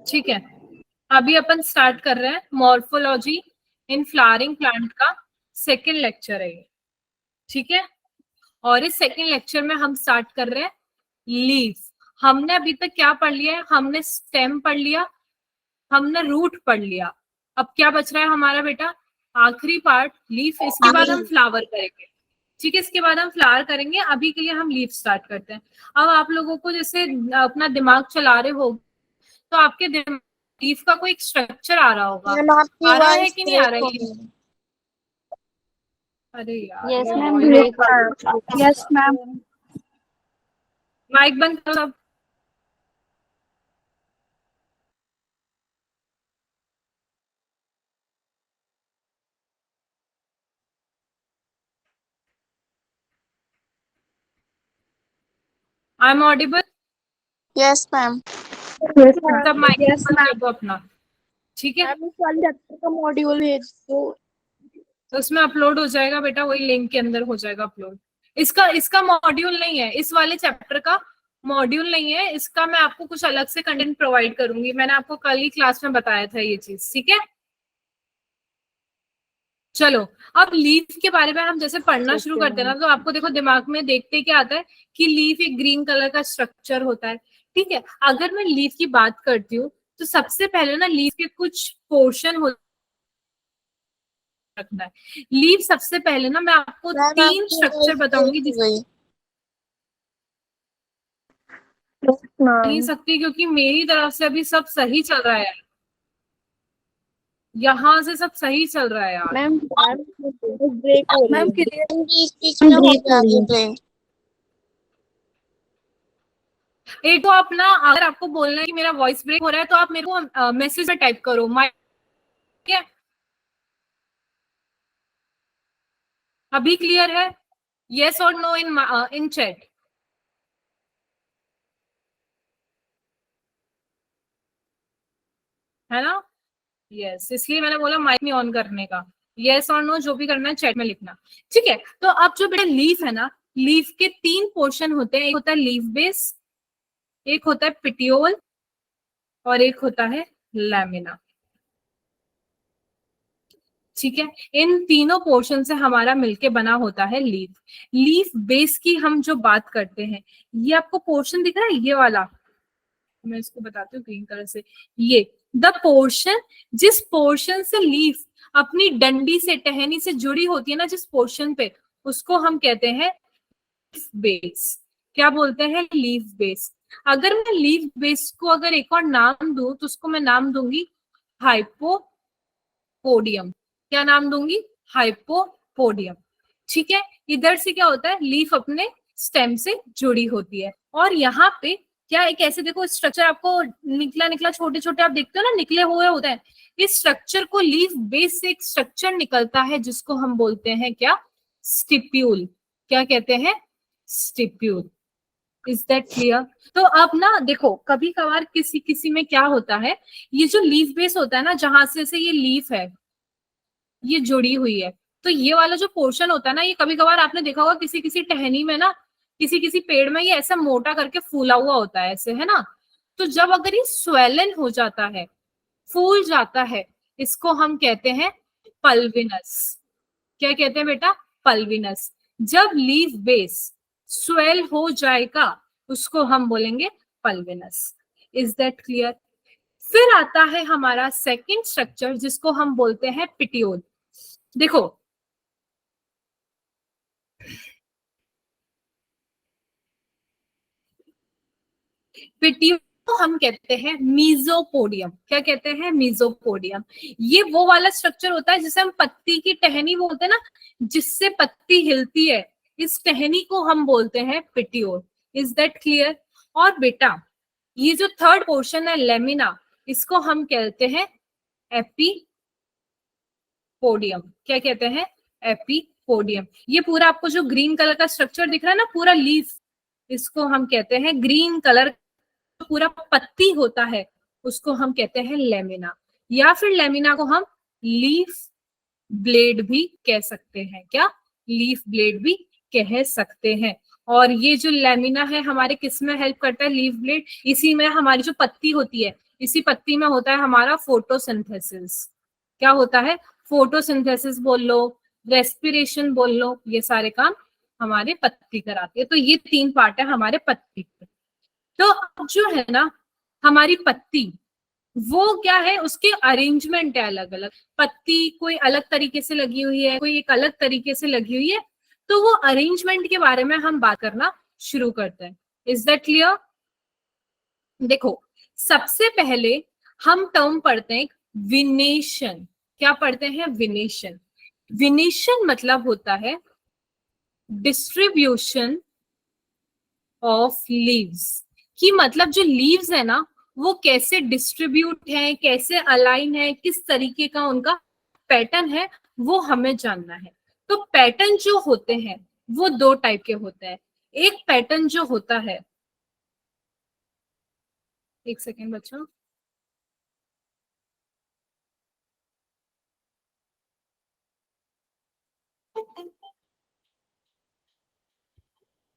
ठीक है, अभी अपन स्टार्ट कर रहे हैं मॉर्फोलॉजी इन फ्लावरिंग प्लांट का सेकेंड लेक्चर है ये, ठीक है। और इस सेकेंड लेक्चर में हम स्टार्ट कर रहे हैं लीफ। हमने अभी तक क्या पढ़ लिया है? हमने स्टेम पढ़ लिया, हमने रूट पढ़ लिया। अब क्या बच रहा है हमारा बेटा? आखिरी पार्ट लीफ। इसके बाद हम फ्लावर करेंगे, ठीक है। इसके बाद हम फ्लावर करेंगे, अभी के लिए हम लीफ स्टार्ट करते हैं। अब आप लोगों को जैसे अपना दिमाग चला रहे हो तो आपके दिमाग लीफ का कोई स्ट्रक्चर आ रहा होगा, मैम आपकी आ रहा है वॉइस कि नहीं आ ब्रेक रहा हो है? रही है। अरे यार, यस ये ma'am, voice break. Yes ma'am. Mic बंद करो सब। I am audible? Yes ma'am. सब माइक बंद कर दो अपना, ठीक है। मैम इस वाले चैप्टर का मॉड्यूल भेज दो। तो उसमें अपलोड हो जाएगा बेटा, वही लिंक के अंदर हो जाएगा अपलोड। इसका इसका मॉड्यूल नहीं है, इस वाले चैप्टर का मॉड्यूल नहीं है इसका। मैं आपको कुछ अलग से कंटेंट प्रोवाइड करूंगी, मैंने आपको कल ही क्लास में बताया था ये चीज, ठीक है। चलो, अब लीफ के बारे में हम जैसे पढ़ना शुरू करते हैं ना, तो आपको देखो दिमाग में देखते क्या आता है कि लीफ एक ग्रीन कलर का स्ट्रक्चर होता है, ठीक है। अगर मैं लीफ की बात करती हूँ तो सबसे पहले ना लीफ के कुछ पोर्शन हो रखना है। लीफ सबसे पहले ना मैं आपको मैम 3 आपकी स्ट्रक्चर वॉइस बताऊंगी ब्रेक हो जिस गई। नहीं सकती, क्योंकि मेरी तरफ से अभी सब सही चल रहा है, यहाँ से सब सही चल रहा है यार। मैम ब्रेक हो रही मैम है। क्लियर बीच बीच में हो ब्रेक हो रही जाती है। ब्रेक। एक तो आप ना, अगर आपको बोलना है कि मेरा वॉइस ब्रेक हो रहा है तो आप मेरे को मैसेज में टाइप करो माइक, ठीक है। अभी क्लियर है? यस और नो इन चैट, है ना? यस, इसलिए मैंने बोला माइक नहीं ऑन करने का। यस और नो जो भी करना है चैट में लिखना, ठीक है। तो अब जो बेटा लीफ है ना, लीफ के 3 पोर्शन होते हैं। एक होता है लीफ बेस, एक होता है पिटियोल, और एक होता है लैमिना, ठीक है। इन तीनों पोर्शन से हमारा मिलके बना होता है लीफ। लीफ बेस की हम जो बात करते हैं, ये आपको पोर्शन दिख रहा है ये वाला, मैं इसको बताती हूँ ग्रीन कलर से। ये द पोर्शन, जिस पोर्शन से लीफ अपनी डंडी से, टहनी से जुड़ी होती है ना, जिस पोर्शन पे, उसको हम कहते हैं लीफ बेस। क्या बोलते हैं? Leaf base. अगर मैं लीफ बेस को अगर एक और नाम दूं तो उसको मैं नाम दूंगी हाइपोपोडियम। क्या नाम दूंगी? हाइपोपोडियम, ठीक है। इधर से क्या होता है, लीफ अपने स्टेम से जुड़ी होती है, और यहाँ पे क्या एक ऐसे देखो स्ट्रक्चर आपको निकला निकला, छोटे छोटे आप देखते हो ना, निकले हुए होते हैं। इस स्ट्रक्चर को, लीफ बेस से एक स्ट्रक्चर निकलता है जिसको हम बोलते हैं क्या? स्टिप्यूल। क्या कहते हैं? स्टिप्यूल। Is that clear? तो अब ना देखो, कभी कभार किसी किसी में क्या होता है, ये जो लीफ बेस होता है ना, जहां से ये लीफ है, ये जुड़ी हुई है, तो ये वाला जो पोर्शन होता है ना, ये कभी कभार आपने देखा होगा किसी किसी टहनी में ना, किसी किसी पेड़ में ये ऐसा मोटा करके फूला हुआ होता है ऐसे, है ना। तो जब अगर ये स्वेलन हो जाता है, फूल जाता है, इसको हम कहते हैं पल्विनस। क्या कहते हैं बेटा? पल्विनस। जब लीफ बेस स्वेल हो जाएगा उसको हम बोलेंगे पल्विनस। Is that clear? फिर आता है हमारा सेकंड स्ट्रक्चर जिसको हम बोलते हैं पिटियोल। देखो, पिटियोल को हम कहते हैं मीजोपोडियम। क्या कहते हैं? मीजोपोडियम। ये वो वाला स्ट्रक्चर होता है जिसे हम पत्ती की टहनी बोलते हैं ना, जिससे पत्ती हिलती है, इस टहनी को हम बोलते हैं पिटियोल। Is that clear? और बेटा ये जो थर्ड पोर्शन है लेमिना, इसको हम कहते हैं एपीपोडियम। क्या कहते हैं? एपीपोडियम। ये पूरा आपको जो ग्रीन कलर का स्ट्रक्चर दिख रहा है ना, पूरा लीफ, इसको हम कहते हैं ग्रीन कलर, पूरा पत्ती होता है उसको हम कहते हैं लेमिना, या फिर लेमिना को हम लीफ ब्लेड भी कह सकते हैं। क्या? लीफ ब्लेड भी कह सकते हैं। और ये जो लेमिना है हमारे किस में हेल्प करता है? Leaf blade. इसी में हमारी जो पत्ती होती है, इसी पत्ती में होता है हमारा फोटोसिंथेसिस। क्या होता है? फोटोसिंथेसिस बोल लो, रेस्पिरेशन बोल लो, ये सारे काम हमारे पत्ती कराती है। तो ये 3 पार्ट है हमारे पत्ती के। तो अब जो है ना हमारी पत्ती, वो क्या है, उसके अरेंजमेंट है अलग अलग। पत्ती कोई अलग तरीके से लगी हुई है, कोई एक अलग तरीके से लगी हुई है। तो वो अरेंजमेंट के बारे में हम बात करना शुरू करते हैं। Is that clear? देखो, सबसे पहले हम टर्म पढ़ते हैं विनेशन। क्या पढ़ते हैं? विनेशन। विनेशन मतलब होता है डिस्ट्रीब्यूशन ऑफ लीव्स। कि मतलब जो लीव्स है ना वो कैसे डिस्ट्रीब्यूट है, कैसे अलाइन है, किस तरीके का उनका पैटर्न है, वो हमें जानना है। तो पैटर्न जो होते हैं वो 2 टाइप के होते हैं। एक पैटर्न जो होता है, एक सेकेंड बच्चों,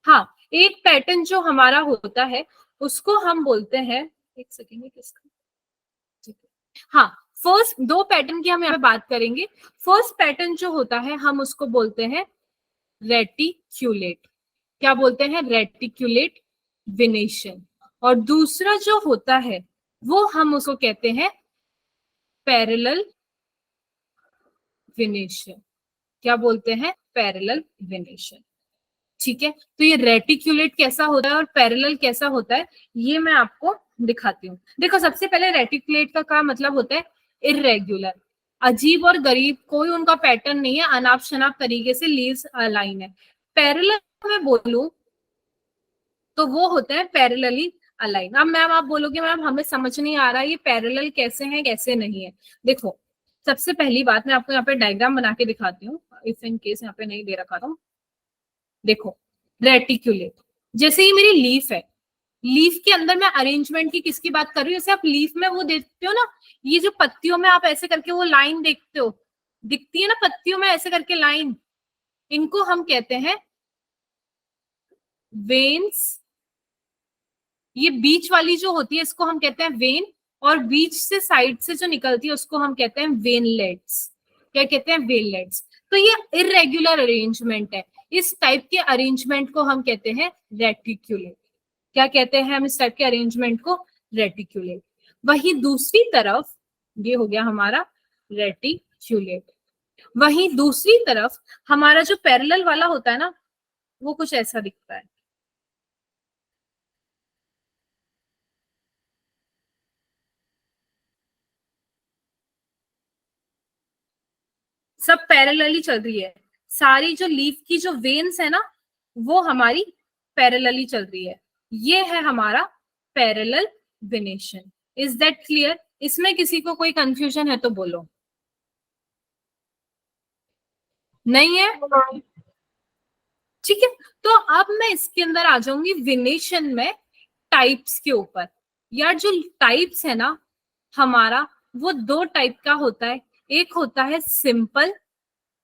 हाँ, एक पैटर्न जो हमारा होता है उसको हम बोलते हैं, एक सेकेंड में किसका, हाँ, फर्स्ट 2 पैटर्न की हम यहाँ पे बात करेंगे। फर्स्ट पैटर्न जो होता है हम उसको बोलते हैं रेटिक्यूलेट। क्या बोलते हैं? रेटिक्यूलेट विनेशन। और दूसरा जो होता है वो हम उसको कहते हैं पैरेलल विनेशन। क्या बोलते हैं? पैरेलल विनेशन। ठीक है, तो ये रेटिक्यूलेट कैसा होता है और पैरेलल कैसा होता है ये मैं आपको दिखाती हूँ। देखो, सबसे पहले रेटिक्यूलेट का क्या मतलब होता है? इररेगुलर, अजीब और गरीब, कोई उनका पैटर्न नहीं है, अनाप शनाप तरीके से लीव्स अलाइन है। पैरेलल में बोलूं तो वो होता है पैरेलली अलाइन। अब मैम आप बोलोगे मैम हमें समझ नहीं आ रहा ये पैरेलल कैसे है कैसे नहीं है। देखो, सबसे पहली बात मैं आपको यहाँ पे डायग्राम बना के दिखाती हूँ, इफ इन केस यहाँ पे नहीं दे रखा तो। देखो, रेटिक्यूलेट, जैसे ये मेरी लीफ है, लीफ के अंदर मैं अरेंजमेंट की किसकी बात कर रही हूँ? जैसे आप लीफ में वो देखते हो ना, ये जो पत्तियों में आप ऐसे करके वो लाइन देखते हो, दिखती है ना पत्तियों में ऐसे करके लाइन, इनको हम कहते हैं वेन्स। ये बीच वाली जो होती है इसको हम कहते हैं वेन, और बीच से साइड से जो निकलती है उसको हम कहते हैं वेनलेट्स। क्या कहते हैं? वेनलेट्स। तो ये इरेगुलर अरेंजमेंट है, इस टाइप के अरेंजमेंट को हम कहते हैं रेटिक्यूलेट। क्या कहते हैं हम इस टाइप के अरेंजमेंट को? रेटिक्यूलेट। वही दूसरी तरफ, ये हो गया हमारा रेटिक्यूलेट। वही दूसरी तरफ हमारा जो पैरेलल वाला होता है ना वो कुछ ऐसा दिखता है। सब पैरेलली चल रही है, सारी जो लीफ की जो वेन्स है ना वो हमारी पैरेलली चल रही है। ये है हमारा पैरेलल विनेशन। Is that clear? इसमें किसी को कोई कंफ्यूजन है तो बोलो। नहीं है? ठीक है, तो अब मैं इसके अंदर आ जाऊंगी विनेशन में टाइप्स के ऊपर। यार जो टाइप्स है ना हमारा, वो 2 टाइप का होता है। एक होता है सिंपल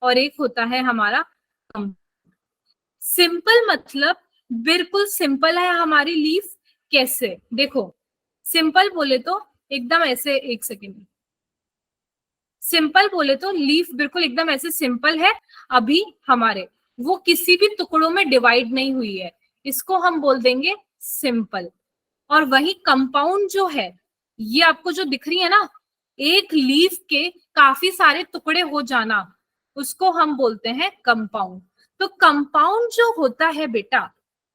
और एक होता है हमारा सिंपल। मतलब बिल्कुल सिंपल है हमारी लीफ। कैसे? देखो, सिंपल बोले तो एकदम ऐसे, एक सेकेंड, सिंपल बोले तो लीफ बिल्कुल एकदम ऐसे सिंपल है। अभी हमारे वो किसी भी टुकड़ों में डिवाइड नहीं हुई है, इसको हम बोल देंगे सिंपल। और वही कंपाउंड जो है, ये आपको जो दिख रही है ना, एक लीफ के काफी सारे टुकड़े हो जाना, उसको हम बोलते हैं कंपाउंड। तो कंपाउंड जो होता है बेटा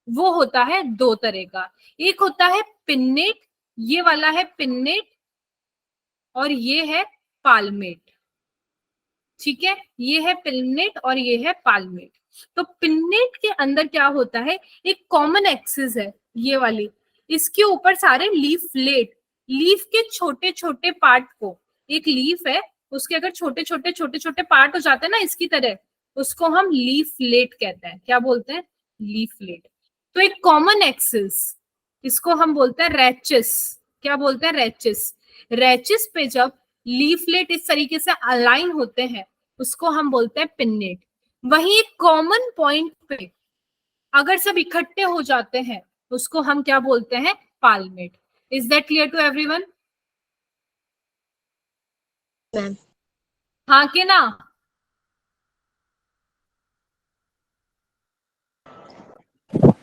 वो होता है 2 तरह का। एक होता है पिन्नेट, ये वाला है पिन्नेट, और ये है पाल्मेट। ठीक है, ये है पिन्नेट और ये है पाल्मेट। तो पिन्नेट के अंदर क्या होता है, एक कॉमन एक्सिस है ये वाली, इसके ऊपर सारे लीफलेट, लीफ के छोटे छोटे पार्ट को, एक लीफ है उसके अगर छोटे छोटे छोटे छोटे पार्ट हो जाते हैं ना इसकी तरह, उसको हम लीफलेट कहते हैं। क्या बोलते हैं? लीफलेट। तो एक कॉमन एक्सिस, इसको हम बोलते हैं रैचिस। क्या बोलते हैं? रैचिस। रैचिस पे जब लीफलेट इस तरीके से अलाइन होते हैं उसको हम बोलते हैं पिन्नेट। वहीं एक कॉमन पॉइंट पे अगर सब इकट्ठे हो जाते हैं उसको हम क्या बोलते हैं? Palmate. Is that clear to everyone? Ma'am. हाँ के ना?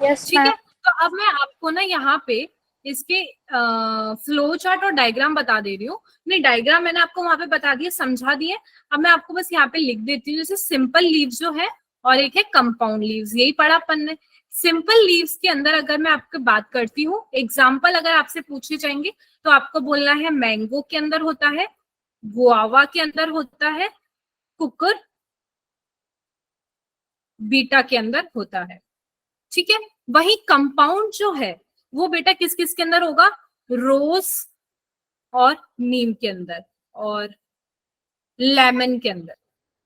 Yes, ठीक है, ma'am. तो अब मैं आपको ना यहाँ पे इसके फ्लो चार्ट और डायग्राम बता दे रही हूँ। नहीं, डायग्राम मैंने आपको वहां पे बता दिए, समझा दिए। अब मैं आपको बस यहाँ पे लिख देती हूँ, जैसे सिंपल लीव्स जो है और एक है कंपाउंड लीव्स, यही पढ़ा अपन ने। सिंपल लीव्स के अंदर अगर मैं आपको बात करती हूँ, एग्जाम्पल अगर आपसे पूछे जाएंगे तो आपको बोलना है मैंगो के अंदर होता है, गुआवा के अंदर होता है, कुकुर बीटा के अंदर होता है। ठीक है, वही कंपाउंड जो है वो बेटा किस किस के अंदर होगा? रोज और नीम के अंदर और लेमन के अंदर।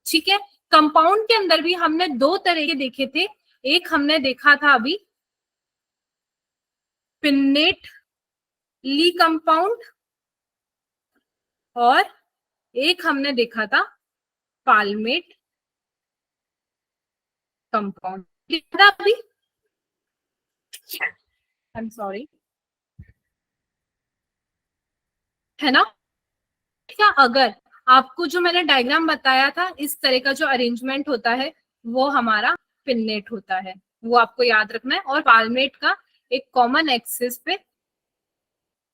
ठीक है, कंपाउंड के अंदर भी हमने दो तरह के देखे थे। एक हमने देखा था अभी पिन्नेट ली कंपाउंड, और एक हमने देखा था पाल्मेट कंपाउंड। अभी आई एम सॉरी, है ना? क्या अगर आपको जो मैंने डायग्राम बताया था, इस तरह का जो अरेंजमेंट होता है वो हमारा पिन्नेट होता है, वो आपको याद रखना है। और पाल्मेट का एक कॉमन एक्सिस पे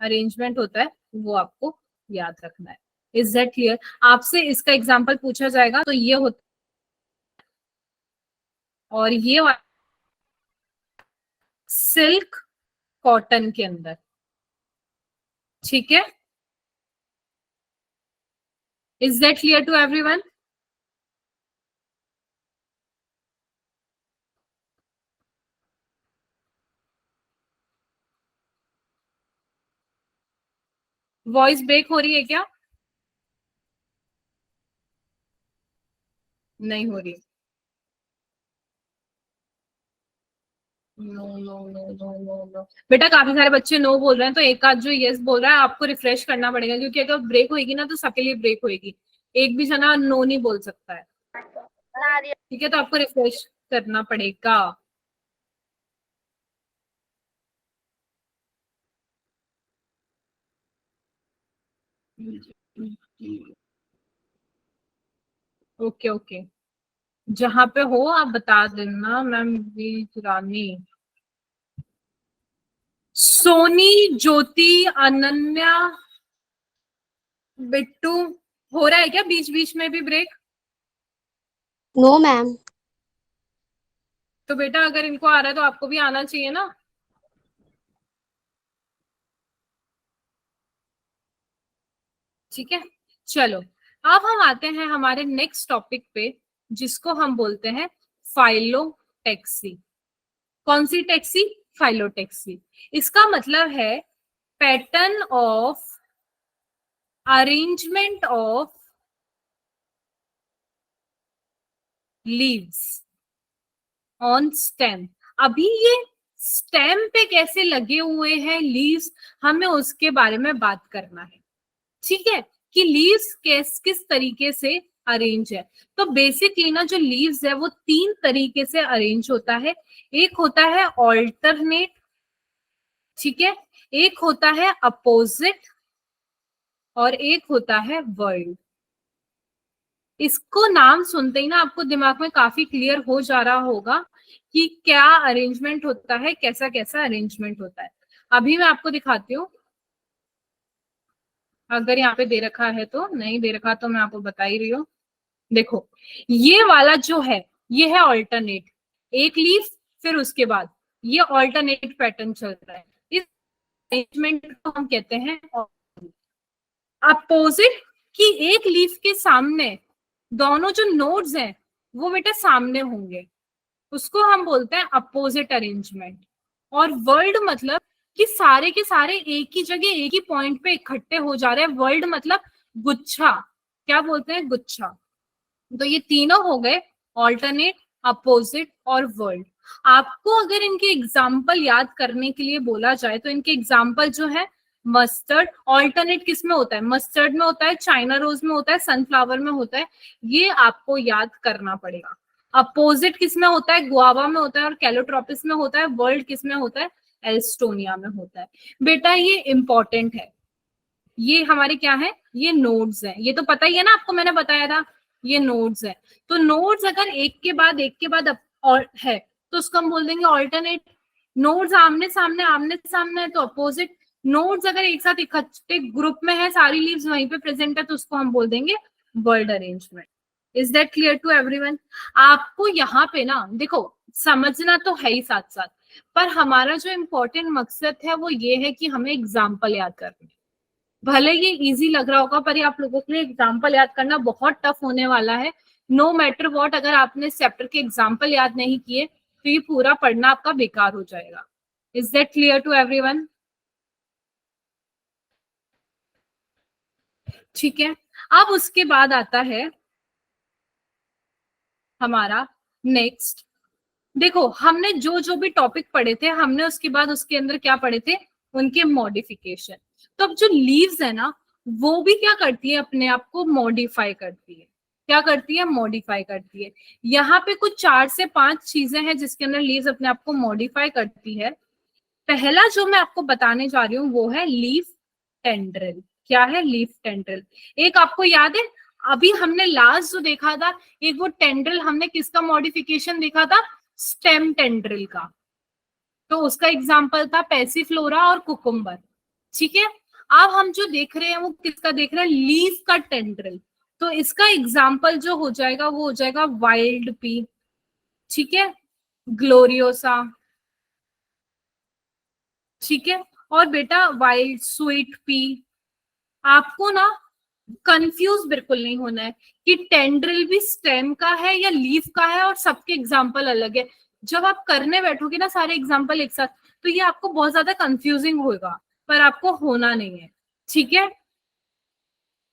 अरेंजमेंट होता है, वो आपको याद रखना है। Is that clear? आपसे इसका एग्जांपल पूछा जाएगा तो ये होता और ये सिल्क कॉटन के अंदर। ठीक है, is that clear to everyone? Voice break हो रही है क्या? नहीं हो रही? No no no no no no बेटा, काफी सारे बच्चे नो बोल रहे हैं, तो एक आध जो यस बोल रहा है आपको रिफ्रेश करना पड़ेगा, क्योंकि अगर ब्रेक होगी ना तो सबके लिए ब्रेक होगी। एक भी जना नो नहीं बोल सकता है। ठीक है, तो आपको रिफ्रेश करना पड़ेगा। ओके ओके, जहां पे हो आप बता देना। मैम रानी, सोनी, ज्योति, अनन्या, बिट्टू, हो रहा है क्या बीच बीच में भी ब्रेक? No ma'am. तो बेटा अगर इनको आ रहा है तो आपको भी आना चाहिए ना। ठीक है, चलो अब हम आते हैं हमारे नेक्स्ट टॉपिक पे, जिसको हम बोलते हैं फाइलोटैक्सी। कौन सी टैक्सी? फाइलोटैक्सी। इसका मतलब है pattern of arrangement of leaves on stem. अभी ये स्टेम पे कैसे लगे हुए हैं लीव्स, हमें उसके बारे में बात करना है। ठीक है, कि लीव्स किस तरीके से अरेंज है। तो बेसिकली ना जो लीव्स है वो तीन तरीके से अरेंज होता है। एक होता है ऑल्टरनेट, ठीक है, एक होता है अपोजिट, और एक होता है वर्ल्ड। इसको नाम सुनते ही ना आपको दिमाग में काफी क्लियर हो जा रहा होगा कि क्या अरेंजमेंट होता है, कैसा कैसा अरेंजमेंट होता है। अभी मैं आपको दिखाती हूँ, अगर यहाँ पे दे रखा है, तो नहीं दे रखा तो मैं आपको बता ही रही हूँ। देखो, ये वाला जो है ये है ऑल्टरनेट, एक लीफ फिर उसके बाद ये ऑल्टरनेट पैटर्न चल रहा है। इस अरेंजमेंट को हम कहते हैं अपोजिट, कि एक लीफ के सामने दोनों जो नोड्स हैं वो बेटा सामने होंगे, उसको हम बोलते हैं अपोजिट अरेंजमेंट। और वर्ल्ड मतलब कि सारे के सारे एक ही जगह एक ही पॉइंट पे इकट्ठे हो जा रहे हैं। वर्ल्ड मतलब गुच्छा, क्या बोलते हैं? गुच्छा। तो ये तीनों हो गए, ऑल्टरनेट, अपोजिट और वर्ल्ड। आपको अगर इनके एग्जाम्पल याद करने के लिए बोला जाए तो इनके एग्जाम्पल जो है मस्टर्ड। ऑल्टरनेट किस में होता है? मस्टर्ड में होता है, चाइना रोज में होता है, सनफ्लावर में होता है, ये आपको याद करना पड़ेगा। अपोजिट किस में होता है? गुआवा में होता है और कैलोट्रोपिस में होता है। वर्ल्ड किस में होता है? एल्स्टोनिया में होता है। बेटा ये इंपॉर्टेंट है, ये हमारे क्या है, ये नोड्स है, ये तो पता ही है ना आपको, मैंने बताया था ये नोड्स है। तो नोड्स अगर एक के बाद और है तो उसको हम बोल देंगे ऑल्टरनेट। नोड्स आमने सामने है तो अपोजिट। नोड्स अगर एक साथ इकट्ठे ग्रुप में है, सारी लीव्स वहीं पे प्रेजेंट है, तो उसको हम बोल देंगे word arrangement. Is that clear to everyone? आपको यहाँ पे ना देखो समझना तो है ही साथ साथ, पर हमारा जो इम्पोर्टेंट मकसद है वो ये है कि हमें एग्जाम्पल याद करने। भले ये इजी लग रहा होगा पर ये आप लोगों के लिए एग्जाम्पल याद करना बहुत टफ होने वाला है। नो मैटर व्हाट, अगर आपने इस चैप्टर के एग्जाम्पल याद नहीं किए तो ये पूरा पढ़ना आपका बेकार हो जाएगा। Is that clear to everyone? ठीक है, अब उसके बाद आता है हमारा नेक्स्ट। देखो हमने जो जो भी टॉपिक पढ़े थे हमने उसके बाद उसके अंदर क्या पढ़े थे, उनके मॉडिफिकेशन। तो अब जो लीव्स है ना वो भी क्या करती है, अपने आप को मॉडिफाई करती है। क्या करती है, मॉडिफाई करती है। यहाँ पे कुछ 4 से 5 चीजें हैं जिसके अंदर लीव्स अपने आप को मॉडिफाई करती है। पहला जो मैं आपको बताने जा रही हूँ वो है लीफ टेंड्रिल। क्या है, लीफ टेंड्रिल। एक आपको याद है अभी हमने लास्ट जो देखा था, एक वो टेंड्रिल हमने किसका मॉडिफिकेशन देखा था, स्टेम टेंड्रिल का। तो उसका एग्जाम्पल था पैसीफ्लोरा और कुकुम्बर। ठीक है, अब हम जो देख रहे हैं वो किसका देख रहे हैं, लीफ का टेंड्रिल। तो इसका एग्जाम्पल जो हो जाएगा वो हो जाएगा वाइल्ड पी। ठीक है, ग्लोरियोसा। ठीक है, और बेटा वाइल्ड स्वीट पी। आपको ना कंफ्यूज बिल्कुल नहीं होना है कि टेंड्रिल भी स्टेम का है या लीफ का है और सबके एग्जाम्पल अलग है। जब आप करने बैठोगे ना सारे एग्जाम्पल एक साथ तो ये आपको बहुत ज्यादा कंफ्यूजिंग होगा, पर आपको होना नहीं है। ठीक है,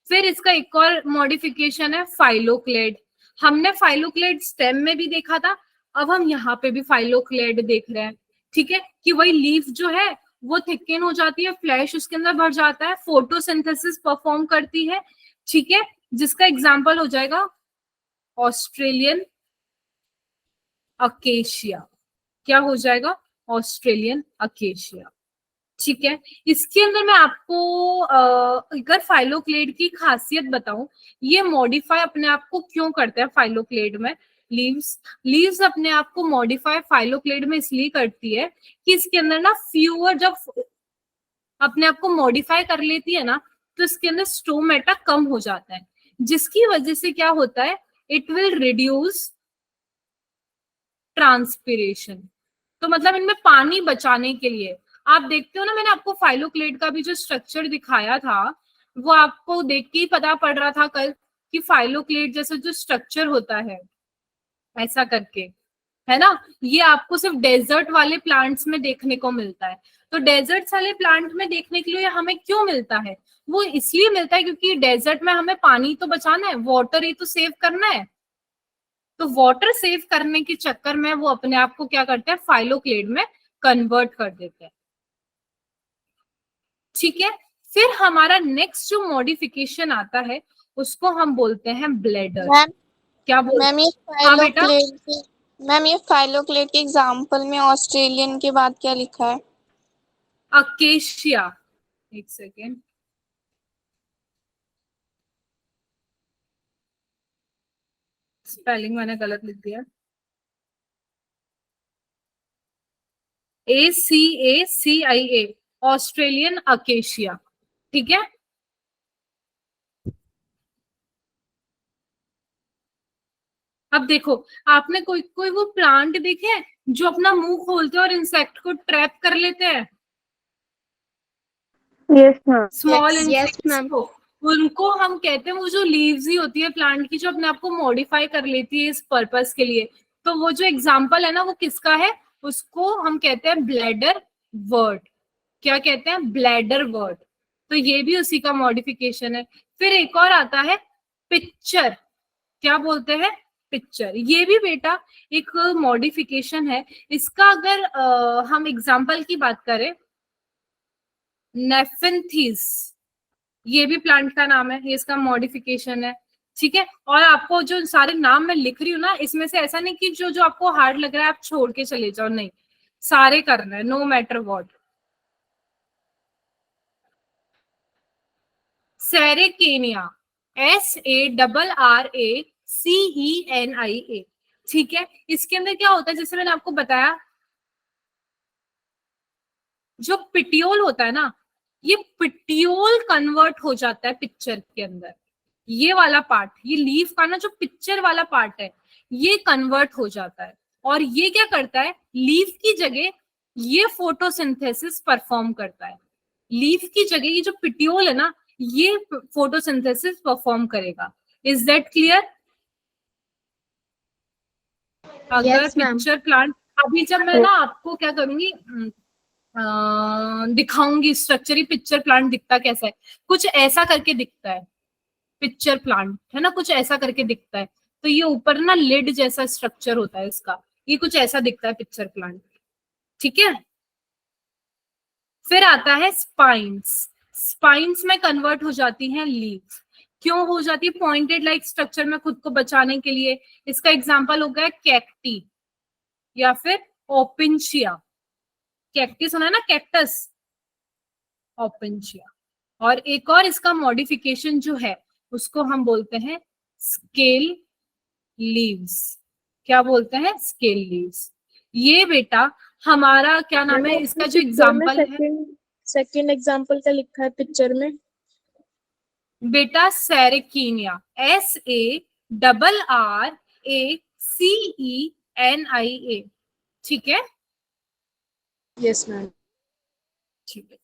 फिर इसका एक और मॉडिफिकेशन है फाइलोक्लेड। हमने फाइलोक्लेड स्टेम में भी देखा था, अब हम यहाँ पे भी फाइलोक्लेड देख रहे हैं। ठीक है, कि वही लीफ जो है वो थिकन हो जाती है, फ्लैश उसके अंदर भर जाता है, फोटोसिंथेसिस परफॉर्म करती है। ठीक है, जिसका एग्जाम्पल हो जाएगा ऑस्ट्रेलियन अकेशिया। क्या हो जाएगा, ऑस्ट्रेलियन अकेशिया। ठीक है, इसके अंदर मैं आपको अगर फाइलोक्लेड की खासियत बताऊं, ये मॉडिफाई अपने आप को क्यों करते हैं फाइलोक्लेड में। लीव्स अपने आप को मॉडिफाई फाइलोक्लेड में इसलिए करती है कि इसके अंदर ना फ्यूअर, जब अपने आप को मॉडिफाई कर लेती है ना तो इसके अंदर स्टोमेटा कम हो जाता है, जिसकी वजह से क्या होता है, इट विल रिड्यूस ट्रांसपिरेशन। तो मतलब इनमें पानी बचाने के लिए आप देखते हो ना, मैंने आपको फाइलोक्लेड का भी जो स्ट्रक्चर दिखाया था वो आपको देख के ही पता पड़ रहा था कल कि फाइलोक्लेड जैसा जो स्ट्रक्चर होता है ऐसा करके, है ना, ये आपको सिर्फ डेजर्ट वाले प्लांट्स में देखने को मिलता है। तो डेजर्ट वाले प्लांट में देखने के लिए हमें क्यों मिलता है, वो इसलिए मिलता है क्योंकि डेजर्ट में हमें पानी तो बचाना है, वाटर ही तो सेव करना है। तो वाटर सेव करने के चक्कर में वो अपने आप को क्या करते हैं, फाइलोक्लेड में कन्वर्ट कर देते हैं। ठीक है, फिर हमारा नेक्स्ट जो मॉडिफिकेशन आता है उसको हम बोलते हैं ब्लेडर। मैम क्या बोल, मैम ये हाँ बेटा, फाइलोक्लेड के मैम ये फाइलोक्लेड के एग्जाम्पल में ऑस्ट्रेलियन के बाद क्या लिखा है? अकेशिया। एक सेकेंड, स्पेलिंग मैंने गलत लिख दिया। ACACIA, Australian acacia. ठीक है, अब देखो आपने कोई कोई वो प्लांट देखे हैं जो अपना मुंह खोलते हैं और इंसेक्ट को ट्रैप कर लेते हैं, yes ma'am. Small Yes, insects ma'am. को। उनको हम कहते हैं, वो जो लीव्स ही होती है प्लांट की जो अपने आप को मॉडिफाई कर लेती है इस पर्पस के लिए। तो वो जो एग्जाम्पल है ना वो किसका है, उसको हम कहते हैं ब्लैडर वर्ड। क्या कहते हैं, ब्लैडर वर्ड। तो ये भी उसी का मॉडिफिकेशन है। फिर एक और आता है पिक्चर। क्या बोलते हैं, पिक्चर। ये भी बेटा एक मॉडिफिकेशन है। इसका अगर हम एग्जाम्पल की बात करें, नेफेंथीस, ये भी प्लांट का नाम है, ये इसका मॉडिफिकेशन है। ठीक है, और आपको जो सारे नाम मैं लिख रही हूँ ना इसमें से ऐसा नहीं कि जो जो आपको हार्ड लग रहा है आप छोड़ के चले जाओ, नहीं, सारे करना है, नो मैटर व्हाट। सेरेकेनिया, SARRACENIA, ठीक है। इसके अंदर क्या होता है, जैसे मैंने आपको बताया, जो पिटियोल होता है ना, ये पिटियोल कन्वर्ट हो जाता है पिक्चर के अंदर। ये वाला पार्ट, ये लीफ का ना जो पिक्चर वाला पार्ट है, ये कन्वर्ट हो जाता है। और ये क्या करता है, लीफ की जगह ये फोटोसिंथेसिस परफॉर्म करता है। लीफ की जगह ये जो पिटियोल है ना, ये फोटोसिंथेसिस परफॉर्म करेगा। Is that clear? अगर Yes, ma'am. पिक्चर प्लांट, अभी जब मैं ना आपको क्या करूंगी, दिखाऊंगी स्ट्रक्चर, ही पिक्चर प्लांट दिखता कैसा है, कुछ ऐसा करके दिखता है। पिक्चर प्लांट है ना, कुछ ऐसा करके दिखता है। तो ये ऊपर ना लिड जैसा स्ट्रक्चर होता है इसका, ये कुछ ऐसा दिखता है पिक्चर प्लांट, ठीक है। फिर आता है स्पाइन्स। स्पाइन्स में कन्वर्ट हो जाती हैं लीव्स। क्यों हो जाती है? पॉइंटेड लाइक स्ट्रक्चर में खुद को बचाने के लिए। इसका एग्जांपल हो गया कैक्टी या फिर ओपिंशिया। कैक्टी सुना है ना, कैक्टस, ओपिंशिया। और एक और इसका मॉडिफिकेशन जो है उसको हम बोलते हैं स्केल लीव्स। क्या बोलते हैं? Scale leaves. ये बेटा हमारा क्या नाम है, इसका जो एग्जाम्पल है सेकंड एग्जाम्पल का लिखा है पिक्चर में बेटा, सेरेकीनिया, SARRACENIA, ठीक है। यस मैम ठीक है।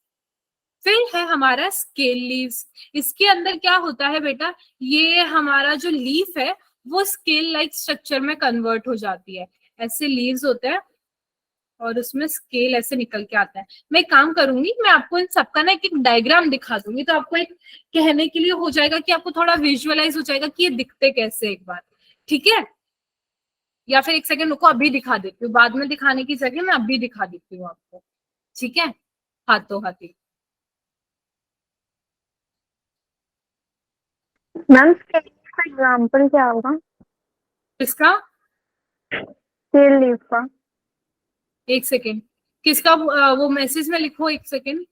फिर है हमारा स्केल लीव्स। इसके अंदर क्या होता है बेटा, ये हमारा जो लीफ है वो स्केल लाइक स्ट्रक्चर में कन्वर्ट हो जाती है। ऐसे लीव्स होते हैं और उसमें स्केल ऐसे निकल के आता है। मैं एक काम करूंगी, मैं आपको इन सबका ना एक एक डायग्राम दिखा दूंगी, तो आपको एक कहने के लिए हो जाएगा कि आपको थोड़ा विजुअलाइज हो जाएगा कि ये दिखते कैसे, एक बार, ठीक है। या फिर एक सेकंड रुको, अभी दिखा देती हूँ, बाद में दिखाने की जगह मैं अभी दिखा देती हूँ आपको, ठीक है, हाथों हाथी। मैम स्केल का एग्जाम्पल क्या होगा? किसका? स्केल लीव का। एक सेकेंड, किसका? वो मैसेज में लिखो, एक सेकेंड।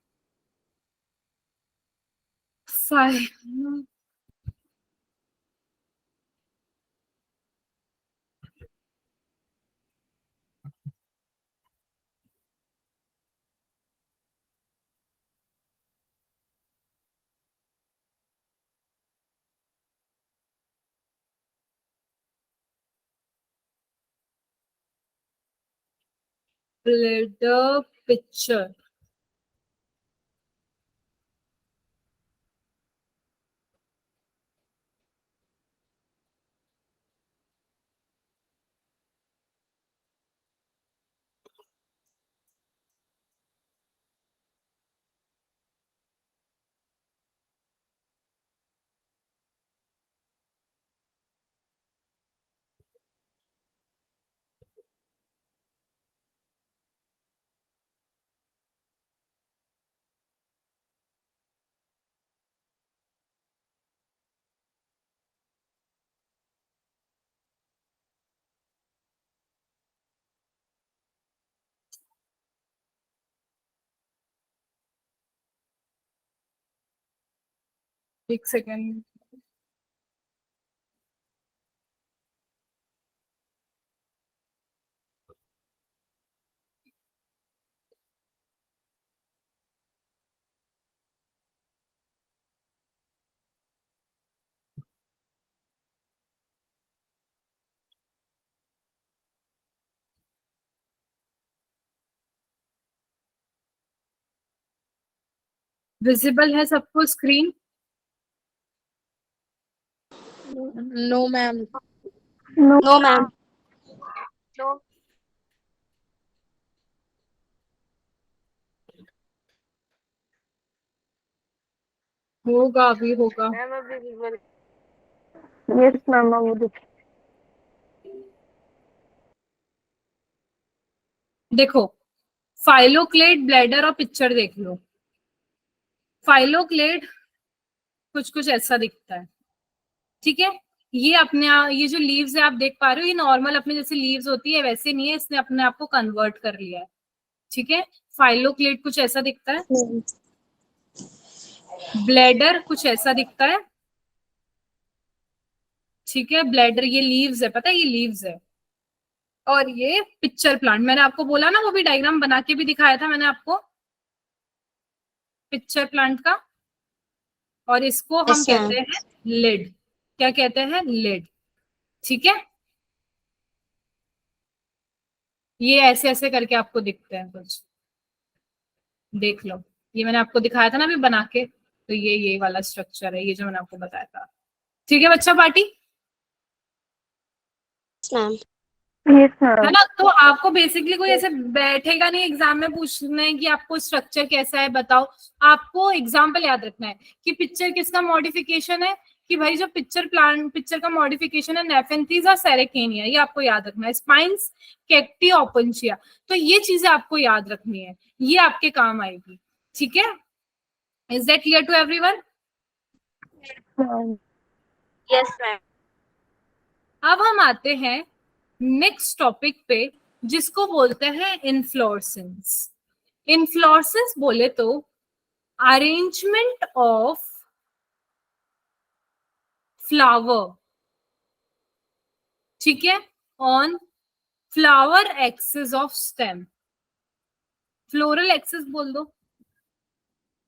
The picture. एक सेकेंड, विजिबल है सबको screen? No ma'am No, ma'am. होगा, अभी होगा। यस मैम वो देखो, फाइलोक्लेट, ब्लैडर और पिक्चर देख लो। फाइलोक्लेट कुछ कुछ ऐसा दिखता है, ठीक है। ये अपने ये जो लीव्स है आप देख पा रहे हो, ये नॉर्मल अपने जैसे लीव्स होती है वैसे नहीं है, इसने अपने आप को कन्वर्ट कर लिया है, ठीक है। फाइलोक्लेट कुछ ऐसा दिखता है। ब्लैडर कुछ ऐसा दिखता है, ठीक है। ब्लैडर ये लीव्स है, पता है ये लीव्स है। और ये पिक्चर प्लांट, मैंने आपको बोला ना, वो भी डायग्राम बना के भी दिखाया था मैंने आपको पिक्चर प्लांट का। और इसको हम Yes, ma'am. कहते हैं लिड। क्या कहते हैं? लिड, ठीक है। ये ऐसे ऐसे करके आपको दिखते हैं कुछ, देख लो। ये मैंने आपको दिखाया था ना अभी बना के, तो ये वाला स्ट्रक्चर है, ये जो मैंने आपको बताया था, ठीक है बच्चा पार्टी, Yes, ma'am. Yes, है ma'am. ना। तो आपको बेसिकली कोई ऐसे बैठेगा नहीं एग्जाम में पूछने कि आपको स्ट्रक्चर कैसा है बताओ। आपको एग्जाम्पल याद रखना है कि पिक्चर किसका मॉडिफिकेशन है, कि भाई जो पिक्चर का मॉडिफिकेशन है नेफेंथीज और सेरेकेनिया, ये आपको याद रखना है। स्पाइंस, कैक्टी, ओपनशिया, तो ये चीजें आपको याद रखनी है, ये आपके काम आएगी, ठीक है। Is that clear to everyone? Ma'am. Yes, ma'am. अब हम आते हैं नेक्स्ट टॉपिक पे, जिसको बोलते हैं इन्फ्लोरेसेंस। इन्फ्लोरेसेंस बोले तो अरेंजमेंट ऑफ फ्लावर, ठीक है, on flower axis of stem, floral axis बोल दो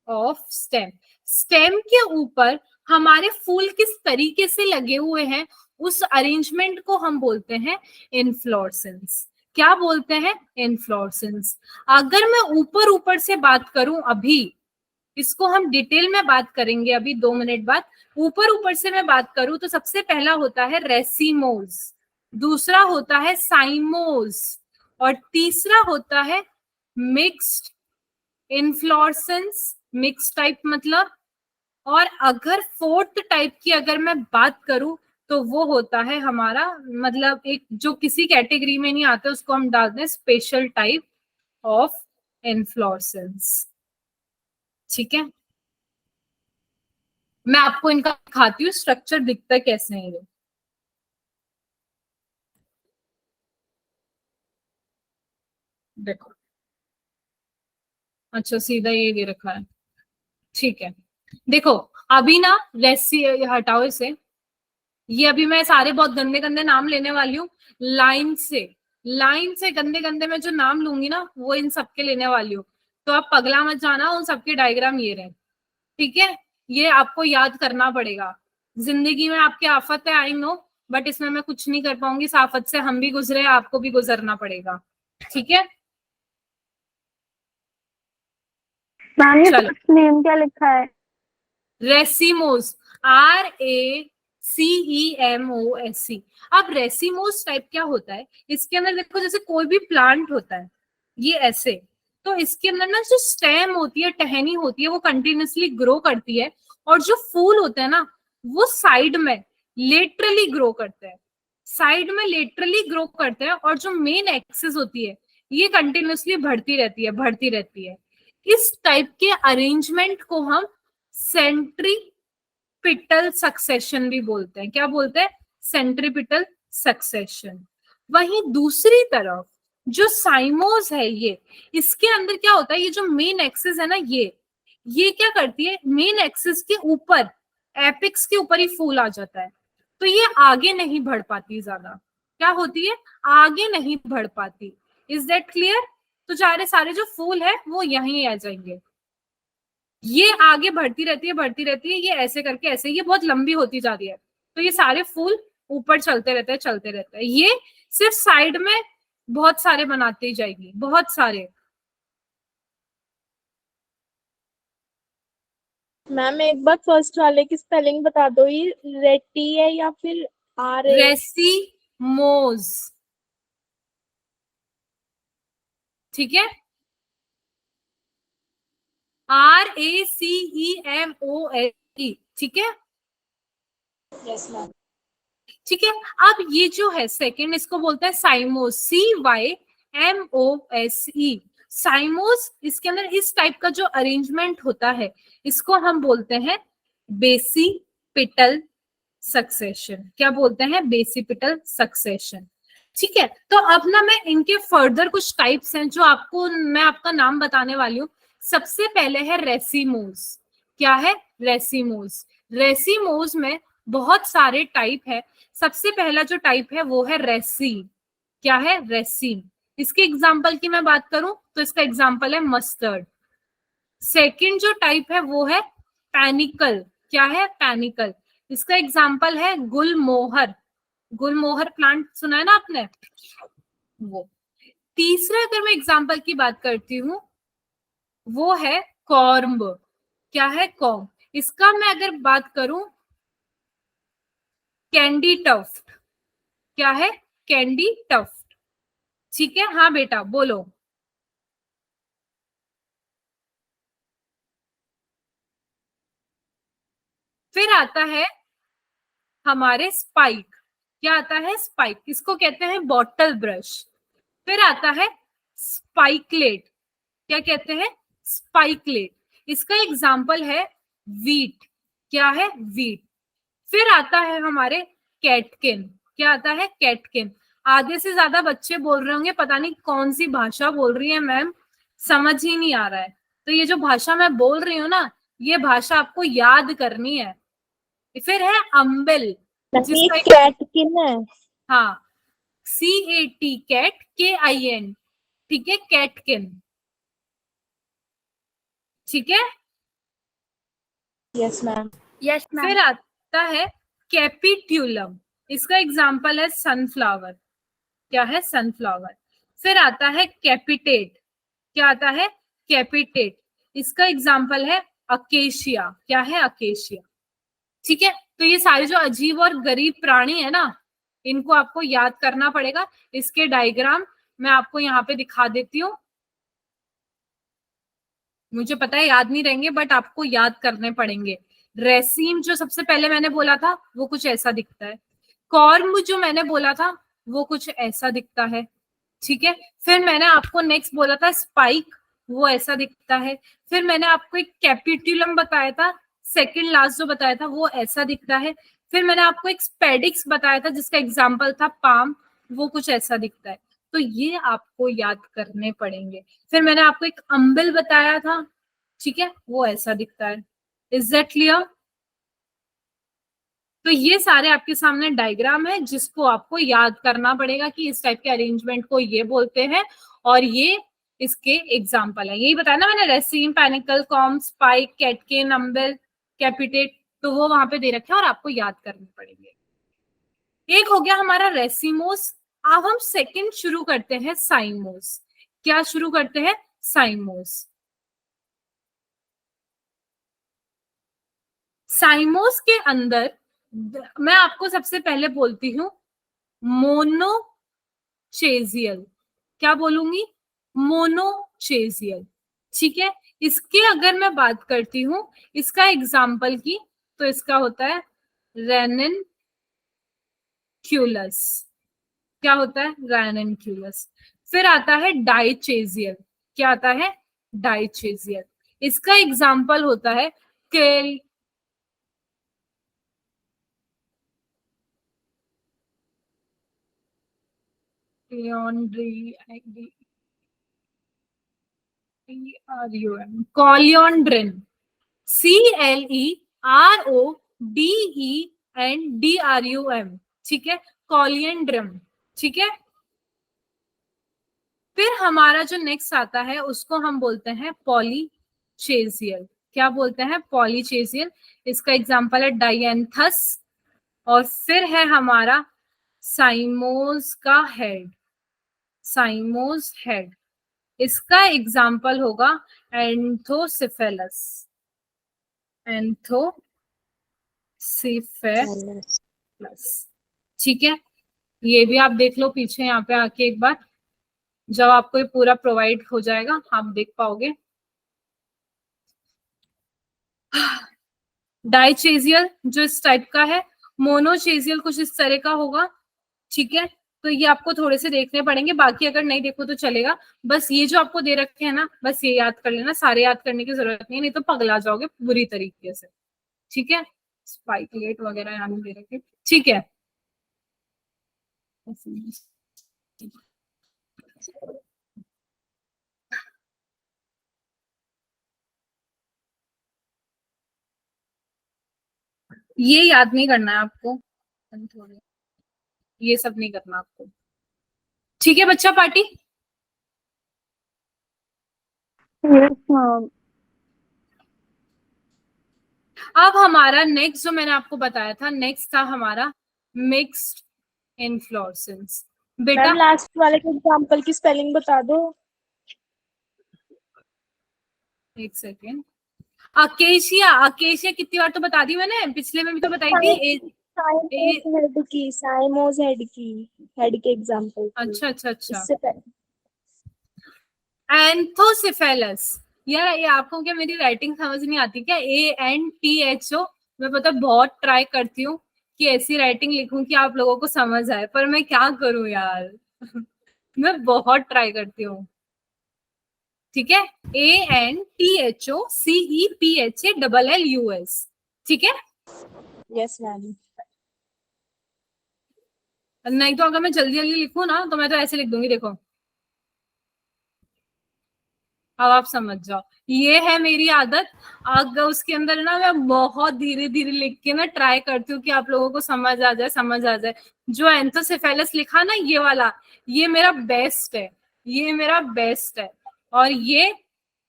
ऑफ स्टेम। स्टेम के ऊपर हमारे फूल किस तरीके से लगे हुए हैं, उस अरेंजमेंट को हम बोलते हैं इन्फ्लोरेसेंस। क्या बोलते हैं? इन्फ्लोरेसेंस। अगर मैं ऊपर ऊपर से बात करूं, अभी इसको हम डिटेल में बात करेंगे अभी 2 मिनट बाद। ऊपर ऊपर से मैं बात करूं तो सबसे पहला होता है रेसिमोज, दूसरा होता है साइमोज, और तीसरा होता है मिक्स्ड इन्फ्लोरेसेंस। मिक्स टाइप मतलब, और अगर फोर्थ टाइप की अगर मैं बात करूं तो वो होता है हमारा, मतलब एक जो किसी कैटेगरी में नहीं आता उसको हम डालते हैं स्पेशल टाइप ऑफ इन्फ्लोरेसेंस, ठीक है। मैं आपको इनका दिखाती हूँ स्ट्रक्चर दिखता है कैसे है ये। देखो, अच्छा सीधा ये दे रखा है, ठीक है। देखो अभी ना रेसी हटाओ इसे, ये अभी मैं सारे बहुत गंदे गंदे नाम लेने वाली हूँ। लाइन से गंदे गंदे मैं जो नाम लूंगी ना वो इन सबके लेने वाली हूँ। तो आप पगला मत जाना, उन सबके डायग्राम ये रहे, ठीक है। ये आपको याद करना पड़ेगा। जिंदगी में आपके आफत है आई नो, बट इसमें मैं कुछ नहीं कर पाऊंगी। इस आफत से हम भी गुजरे, आपको भी गुजरना पड़ेगा, ठीक है। मैम ये चलो, फर्स्ट नेम क्या लिखा है? Racemose, RACEMOS। अब रेसिमोस टाइप क्या होता है, इसके अंदर देखो जैसे कोई भी प्लांट होता है ये ऐसे, तो इसके अंदर ना जो स्टेम होती है, टहनी होती है, वो कंटिन्यूअसली ग्रो करती है। और जो फूल होते हैं ना वो साइड में लेटरली ग्रो करते हैं, साइड में लेटरली ग्रो करते हैं। और जो मेन एक्सिस होती है ये कंटिन्यूअसली बढ़ती रहती है, बढ़ती रहती है। इस टाइप के अरेंजमेंट को हम सेंट्रीपिटल सक्सेशन भी बोलते हैं। क्या बोलते हैं? Centripetal succession. वहीं दूसरी तरफ जो साइमोस है ये, इसके अंदर क्या होता है, ये जो मेन एक्सिस है ना ये क्या करती है, मेन एक्सिस के ऊपर, एपिक्स के ऊपर ही फूल आ जाता है, तो ये आगे नहीं बढ़ पाती ज्यादा। क्या होती है? आगे नहीं बढ़ पाती। Is that clear? तो सारे जो फूल है वो यहीं आ जाएंगे। ये आगे बढ़ती रहती है, बढ़ती रहती है, ये ऐसे करके ऐसे, ये बहुत लंबी होती जा रही है, तो ये सारे फूल ऊपर चलते रहते हैं, चलते रहते हैं। ये सिर्फ साइड में बहुत सारे बनाते ही जाएगी, बहुत सारे। मैम एक बार फर्स्ट वाले की स्पेलिंग बता दो, ये रेटी है या फिर RA? रेसिमोज, ठीक है, RACEMOSE, ठीक है। Yes ma'am. ठीक है। अब ये जो है सेकंड, इसको बोलते हैं साइमोस, CYMOSE। साइमोस, इसके अंदर इस टाइप का जो अरेंजमेंट होता है इसको हम बोलते हैं बेसिपिटल सक्सेशन। क्या बोलते हैं? बेसिपिटल सक्सेशन, ठीक है। तो अब ना मैं इनके फर्दर कुछ टाइप्स हैं जो आपको मैं आपका नाम बताने वाली हूँ। सबसे पहले है रेसिमोस, क्या है? रेसिमोज। रेसिमोज में बहुत सारे टाइप है। सबसे पहला जो टाइप है वो है रेसिन। क्या है? रेसिन। इसके एग्जाम्पल की मैं बात करूं तो इसका एग्जाम्पल है मस्टर्ड। सेकंड जो टाइप है वो है पैनिकल। क्या है? पैनिकल। इसका एग्जाम्पल है गुलमोहर। गुलमोहर प्लांट सुना है ना आपने? वो। तीसरा अगर मैं एग्जाम्पल की बात करती हूँ वो है कॉर्म्ब। क्या है? कॉर्म। इसका मैं अगर बात करूं कैंडी टफ्ट। क्या है? Candytuft. ठीक है, हाँ बेटा बोलो। फिर आता है हमारे स्पाइक। क्या आता है? स्पाइक। इसको कहते हैं बॉटल ब्रश। फिर आता है स्पाइकलेट। क्या कहते हैं? स्पाइकलेट। इसका एग्जाम्पल है वीट। क्या है? वीट। फिर आता है हमारे कैटकिन। क्या आता है? कैटकिन। आधे से ज्यादा बच्चे बोल रहे होंगे पता नहीं कौन सी भाषा बोल रही है मैम, समझ ही नहीं आ रहा है। तो ये जो भाषा मैं बोल रही हूँ ना, ये भाषा आपको याद करनी है। फिर है अम्बिल, जिसका कैटकिन है। हाँ, CAT, कैट, KIN। ठीक है, कैटकिन। ठीक है। Yes ma'am. Yes ma'am. फिर आता है कैपिट्यूलम। इसका एग्जाम्पल है सनफ्लावर। क्या है? सनफ्लावर। फिर आता है कैपिटेट। क्या आता है? कैपिटेट। इसका एग्जाम्पल है अकेशिया। क्या है? अकेशिया। ठीक है, तो ये सारे जो अजीब और गरीब प्राणी है ना, इनको आपको याद करना पड़ेगा। इसके डायग्राम मैं आपको यहाँ पे दिखा देती हूँ। मुझे पता है याद नहीं रहेंगे बट आपको याद करने पड़ेंगे। रेसिन जो सबसे पहले मैंने बोला था वो कुछ ऐसा दिखता है। कॉर्म जो मैंने बोला था वो कुछ ऐसा दिखता है। ठीक है। फिर मैंने आपको नेक्स्ट बोला था स्पाइक, वो ऐसा दिखता है। फिर मैंने आपको एक कैपिट्यूलम बताया था, सेकंड लास्ट जो बताया था वो ऐसा दिखता है। फिर मैंने आपको एक स्पेडिक्स बताया था जिसका एग्जाम्पल था पाम, वो कुछ ऐसा दिखता है। तो ये आपको याद करने पड़ेंगे। फिर मैंने आपको एक अम्बिल बताया था, ठीक है, वो ऐसा दिखता है। Is that clear? तो ये सारे आपके सामने डायग्राम है जिसको आपको याद करना पड़ेगा कि इस टाइप के अरेंजमेंट को ये बोलते हैं और ये इसके एग्जाम्पल है। यही बताया ना मैंने, raceme, panicle, corymb, spike, catkin, umbel, capitate, तो वो वहां पे दे रखे हैं और आपको याद करने पड़ेंगे। एक हो गया हमारा रेसिमोस। अब हम सेकंड शुरू करते हैं साइमोस। क्या शुरू करते हैं? साइमोस। साइमोस के अंदर मैं आपको सबसे पहले बोलती हूँ मोनोचेजियल। क्या बोलूंगी? मोनोचेजियल। ठीक है। इसके अगर मैं बात करती हूँ इसका एग्जाम्पल की, तो इसका होता है रेनिनक्यूलस। क्या होता है? रेनिनक्यूलस। फिर आता है डाइचेजियल। क्या आता है? डाइचेजियल। इसका एग्जाम्पल होता है कॉलियोंड्रिन। CLERODENDRUM। ठीक है, कॉलियंड्रम। ठीक है। फिर हमारा जो नेक्स्ट आता है उसको हम बोलते हैं पॉलीचेजियल। क्या बोलते हैं? पॉलीचेजियल। इसका एग्जाम्पल है डायंथस। और फिर है हमारा साइमोस का हेड। साइमोस हेड। इसका एग्जाम्पल होगा एंथोसिफेलस। एंथोसिफेलस। ठीक है। ये भी आप देख लो पीछे यहाँ पे आके एक बार, जब आपको ये पूरा प्रोवाइड हो जाएगा आप देख पाओगे। डाइचेजियल जो इस टाइप का है, मोनोचेजियल कुछ इस तरह का होगा। ठीक है, तो ये आपको थोड़े से देखने पड़ेंगे, बाकी अगर नहीं देखो तो चलेगा। बस ये जो आपको दे रखे हैं ना, बस ये याद कर लेना, सारे याद करने की जरूरत नहीं है, नहीं तो पगला जाओगे बुरी तरीके से। ठीक है। स्पाइकलेट वगैरह यहाँ नहीं दे रखे। ठीक है। ये याद नहीं करना है आपको, ये सब नहीं करना आपको, ठीक है बच्चा पार्टी। Yes ma'am. अब हमारा नेक्स्ट जो मैंने आपको बताया था, नेक्स्ट था हमारा मिक्स्ड इन्फ्लोरेसेंस। बेटा मैम लास्ट वाले के एग्जांपल की स्पेलिंग बता दो। एक सेकेंड। अकेशिया, अकेशिया कितनी बार तो बता दी मैंने, पिछले में भी तो बताई थी। साइमोस हेड के एग्जांपल। अच्छा अच्छा अच्छा। इससे पहले एंथोसिफेलस, यार ये आपको क्या मेरी राइटिंग समझ नहीं आती क्या? ANTHO, मैं पता बहुत ट्राई करती हूँ कि ऐसी राइटिंग लिखूं कि आप लोगों को समझ आए, पर मैं क्या करूं यार मैं बहुत ट्राई करती हूँ, ठीक है। ANTHOCEPHALLUS, ठीक है। Yes ma'am. नहीं तो अगर मैं जल्दी जल्दी लिखूं ना तो मैं तो ऐसे लिख दूंगी, देखो अब आप समझ जाओ। ये है मेरी आदत, अगर उसके अंदर ना मैं बहुत धीरे धीरे लिख के ना ट्राई करती हूँ कि आप लोगों को समझ आ जाए, समझ आ जाए। जो एंथोसेफेलस लिखा ना ये वाला, ये मेरा बेस्ट है, ये मेरा बेस्ट है, और ये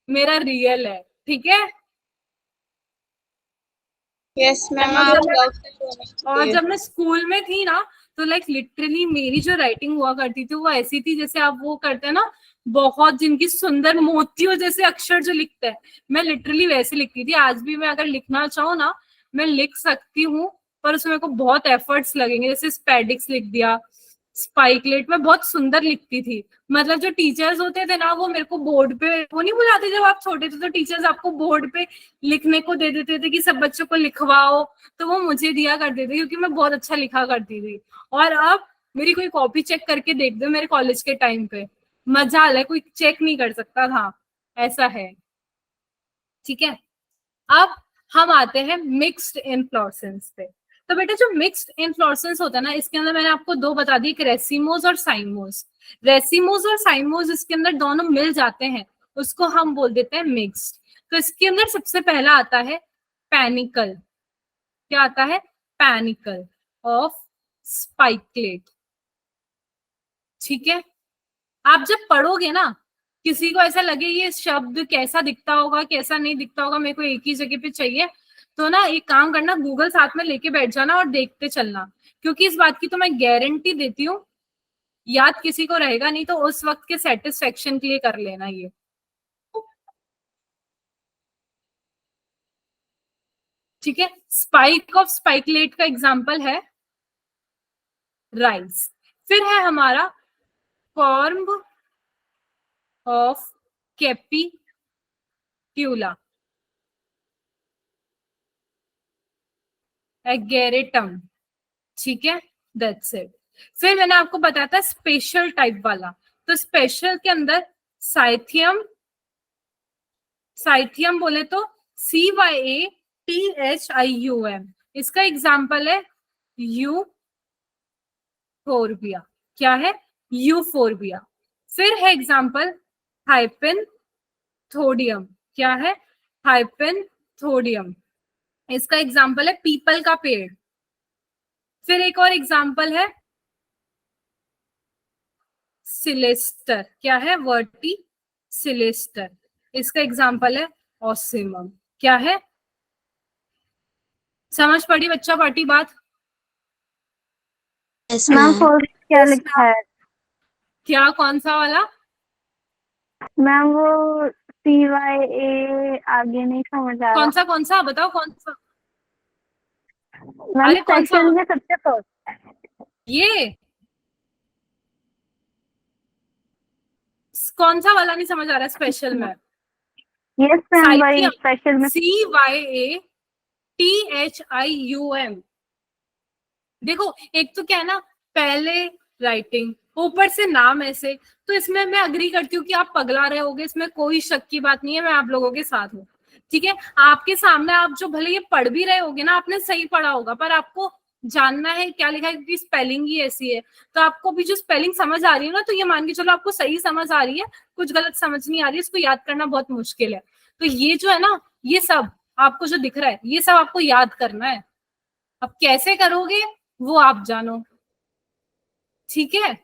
मेरा रियल है, ठीक है। यस मैम, और आप जब love से बोलते और हैं। जब मैं स्कूल में थी ना तो लाइक लिटरली मेरी जो राइटिंग हुआ करती थी वो ऐसी थी जैसे आप वो करते हैं ना, बहुत जिनकी सुंदर मोतियों जैसे अक्षर जो लिखते हैं, मैं लिटरली वैसे लिखती थी। आज भी मैं अगर लिखना चाहूँ ना मैं लिख सकती हूँ, पर उसमें मेरे को बहुत एफर्ट्स लगेंगे। जैसे स्पेडिक्स लिख दिया, स्पाइकलेट, मैं बहुत सुंदर लिखती थी। मतलब जो टीचर्स होते थे ना वो मेरे को बोर्ड पे, वो नहीं बुलाते जब आप छोटे थे तो टीचर्स आपको बोर्ड पे लिखने को दे देते थे कि सब बच्चों को लिखवाओ, तो वो मुझे दिया करते थे क्योंकि मैं बहुत अच्छा लिखा करती थी। और अब मेरी कोई कॉपी चेक करके देख दो मेरे कॉलेज के टाइम पे, मजा आ, कोई चेक नहीं कर सकता था, ऐसा है, ठीक है। अब हम आते हैं मिक्स्ड इन्फ्लोरेसेंस पे। तो बेटा जो मिक्स्ड इन्फ्लोरेसेंस होता है ना, इसके अंदर मैंने आपको दो बता दी, एक रेसिमोस और साइमोस। रेसिमोस और साइमोस इसके अंदर दोनों मिल जाते हैं, उसको हम बोल देते हैं मिक्स्ड। तो इसके अंदर सबसे पहला आता है पैनिकल। क्या आता है? पैनिकल ऑफ स्पाइकलेट, ठीक है। आप जब पढ़ोगे ना, किसी को ऐसा लगे ये शब्द कैसा दिखता होगा कैसा नहीं दिखता होगा, मेरे को एक ही जगह पे चाहिए, तो ना एक काम करना, गूगल साथ में लेके बैठ जाना और देखते चलना, क्योंकि इस बात की तो मैं गारंटी देती हूँ याद किसी को रहेगा नहीं, तो उस वक्त के सेटिस्फेक्शन के लिए कर लेना ये, ठीक है। स्पाइक ऑफ स्पाइकलेट का एग्जाम्पल है राइस। फिर है हमारा फॉर्म ऑफ कैपिट्यूला, एगेरेटम, ठीक है, दैट्स इट। फिर मैंने आपको बताया था स्पेशल टाइप वाला, तो स्पेशल के अंदर साइथियम, साइथियम बोले तो CYATHIUM, इसका एग्जाम्पल है यूफोरबिया। क्या है? यूफोरबिया। फिर है एग्जाम्पल हाइपेनथोडियम। क्या है? हाइपेनथोडियम, इसका एग्जाम्पल है पीपल का पेड़। फिर एक और एग्जाम्पल है सिलेस्टर। क्या है? वर्टी सिलेस्टर, इसका एग्जाम्पल है ऑसिमम। क्या है? समझ पड़ी बच्चा पार्टी बात? Yes ma'am ma'am. फर्स्ट क्या लिखा है? क्या, कौन सा वाला? मैम वो CYA आगे नहीं समझ आ रहा। कौन सा बताओ, कौन सा? मैम अरे कौन सा? स्पेशल में सबसे फर्स्ट। ये कौन सा वाला नहीं समझ आ रहा स्पेशल में? यस मैम वही साइथियम, स्पेशल में। CYATHIUM। देखो एक तो क्या है ना, पहले राइटिंग ऊपर से नाम ऐसे, तो इसमें मैं अग्री करती हूँ कि आप पगला रहे होगे, इसमें कोई शक की बात नहीं है, मैं आप लोगों के साथ हूँ, ठीक है। आपके सामने आप जो भले ये पढ़ भी रहे होगे ना, आपने सही पढ़ा होगा, पर आपको जानना है क्या लिखा है, क्योंकि स्पेलिंग ही ऐसी है। तो आपको भी जो स्पेलिंग समझ आ रही है ना, तो ये मान के चलो आपको सही समझ आ रही है, कुछ गलत समझ नहीं आ रही है, इसको याद करना बहुत मुश्किल है। तो ये जो है ना, ये सब आपको जो दिख रहा है ये सब आपको याद करना है, अब कैसे करोगे वो आप जानो, ठीक है।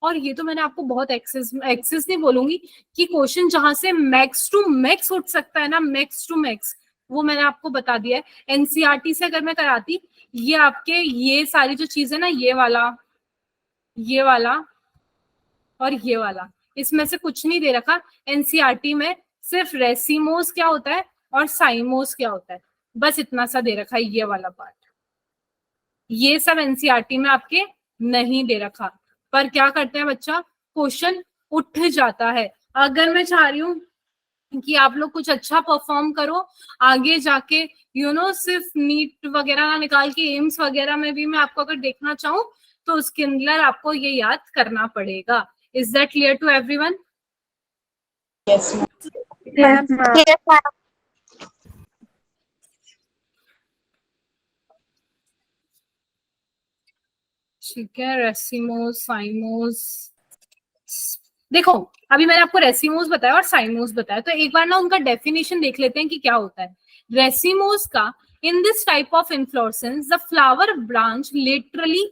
और ये तो मैंने आपको बहुत एक्सेस एक्सेस नहीं बोलूंगी कि क्वेश्चन जहां से मैक्स टू मैक्स उठ सकता है ना, मैक्स टू मैक्स, वो मैंने आपको बता दिया है। एनसीईआरटी से अगर मैं कराती, ये आपके ये सारी जो चीजें ना, ये वाला और ये वाला, इसमें से कुछ नहीं दे रखा एनसीईआरटी में। सिर्फ रेसिमोस क्या होता है और साइमोस क्या होता है, बस इतना सा दे रखा है, ये वाला पार्ट। ये सब एनसीईआरटी में आपके नहीं दे रखा। पर क्या करते हैं बच्चा, क्वेश्चन उठ जाता है। अगर मैं चाह रही हूँ कि आप लोग कुछ अच्छा परफॉर्म करो आगे जाके, सिर्फ नीट वगैरह ना निकाल के एम्स वगैरह में भी मैं आपको अगर देखना चाहूँ, तो उसके अंदर आपको ये याद करना पड़ेगा। Is that clear to everyone? Yes ma'am ma'am. Yes, ma'am. ठीक है, रेसिमोस, साइमोस। देखो, अभी मैंने आपको रेसिमोस बताया और साइमोस बताया, तो एक बार ना उनका डेफिनेशन देख लेते हैं कि क्या होता है। रेसिमोस का, in this type of inflorescence the flower branch literally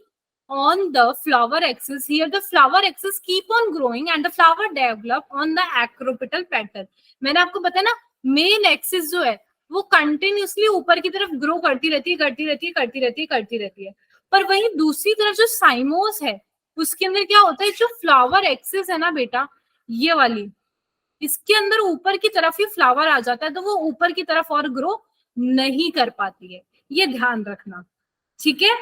on the flower axis. Here the flower axis keep on growing and the flower develop on the acropetal petal. मैंने आपको बताया ना, मेन एक्सिस जो है वो continuously ऊपर की तरफ ग्रो करती रहती है, करती रहती है, करती रहती है, करती रहती है। पर वहीं दूसरी तरफ जो साइमोस है, उसके अंदर क्या होता है, जो फ्लावर एक्सिस है ना बेटा, ये वाली, इसके अंदर ऊपर की तरफ ही फ्लावर आ जाता है, तो वो ऊपर की तरफ और ग्रो नहीं कर पाती है। ये ध्यान रखना, ठीक है।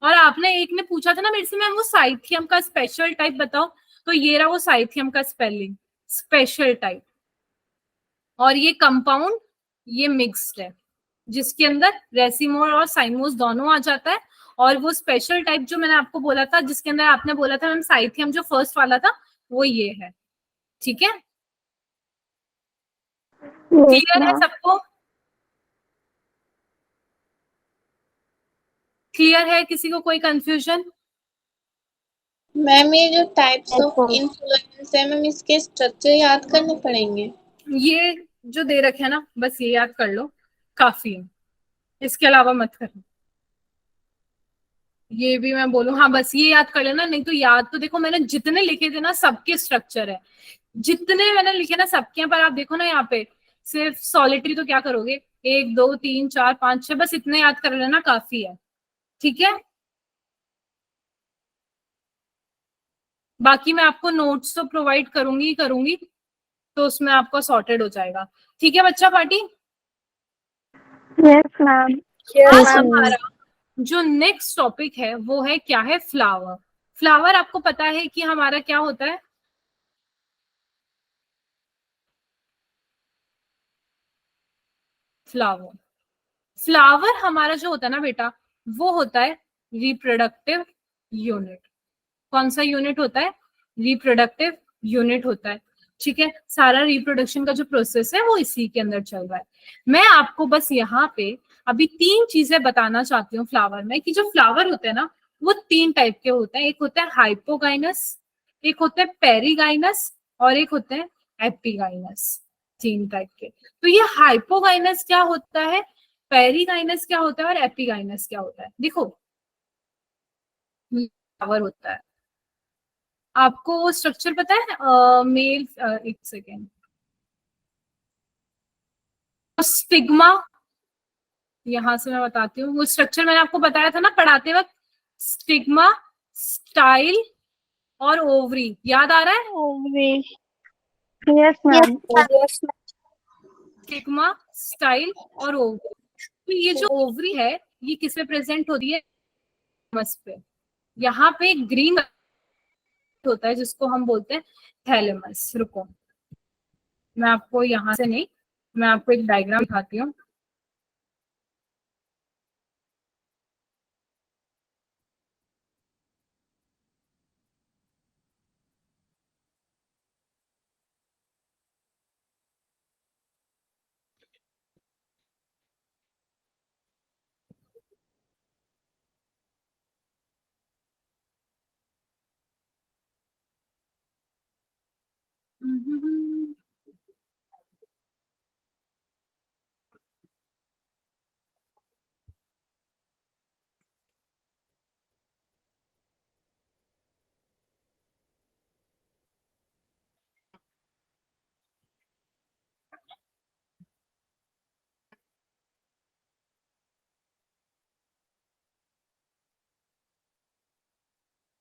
और आपने एक ने पूछा था ना मेरे से, मैम वो साइथियम का स्पेशल टाइप बताओ, तो ये रहा वो साइथियम का स्पेलिंग, स्पेशल टाइप। और ये कंपाउंड, ये मिक्स्ड है, जिसके अंदर रेसिमोर और साइमोस दोनों आ जाता है। और वो स्पेशल टाइप जो मैंने आपको बोला था, जिसके अंदर आपने बोला था मैम साइथियम, जो फर्स्ट वाला था, वो ये है, ठीक है। यस क्लियर है मैम। सबको? क्लियर है, किसी को कोई कंफ्यूजन? मैम ये जो types Yes, of ma'am. Influence है मैम, इसके स्ट्रक्चर याद करने पड़ेंगे? ये जो दे रखे है ना, बस ये याद कर लो, काफी है, इसके अलावा मत करना। ये भी मैं बोलूं, हाँ बस ये याद कर लेना, नहीं तो याद तो देखो मैंने जितने लिखे थे ना सबके स्ट्रक्चर है, जितने मैंने लिखे ना सबके हैं। पर आप देखो ना यहाँ पे सिर्फ सॉलिटरी, तो क्या करोगे, 1 2 3 4 5 6, बस इतने याद कर लेना काफी है, ठीक है। बाकी मैं आपको नोट्स तो प्रोवाइड करूंगी ही करूंगी, तो उसमें आपका सॉर्टेड हो जाएगा, ठीक है बच्चा पार्टी। Yes ma'am. आज Yes, ma'am. हमारा जो नेक्स्ट टॉपिक है वो है, क्या है, फ्लावर। फ्लावर आपको पता है कि हमारा क्या होता है, फ्लावर। फ्लावर हमारा जो होता है ना बेटा, वो होता है रिप्रोडक्टिव यूनिट। कौन सा यूनिट होता है, रिप्रोडक्टिव यूनिट होता है, ठीक है। सारा रिप्रोडक्शन का जो प्रोसेस है वो इसी के अंदर चल रहा है। मैं आपको बस यहाँ पे अभी 3 चीजें बताना चाहती हूँ फ्लावर में, कि जो फ्लावर होते हैं ना, वो 3 टाइप के होते हैं। एक होता है हाइपोगाइनस, एक होता है पेरीगाइनस, और एक होते हैं एपिगाइनस। 3 टाइप के। तो ये हाइपोगाइनस क्या होता है, पेरीगाइनस क्या होता है, और एपिगाइनस क्या होता है, देखो। फ्लावर होता है, आपको स्ट्रक्चर पता है, मेल, एक सेकेंड, स्टिग्मा, यहां से मैं बताती हूँ। वो स्ट्रक्चर मैंने आपको बताया था ना पढ़ाते वक्त, स्टिग्मा, स्टाइल और ओवरी, याद आ रहा है? Ovary. Yes Yes, ma'am. ma'am. Yes, ma'am. Stigma, style और ओवरी। तो ये जो ओवरी है, ये किस पे प्रेजेंट होती है, थैलेमस पे। यहाँ पे ग्रीन होता है जिसको हम बोलते हैं थैलेमस। रुको, मैं आपको यहाँ से नहीं, मैं आपको एक डायग्राम दिखाती हूँ।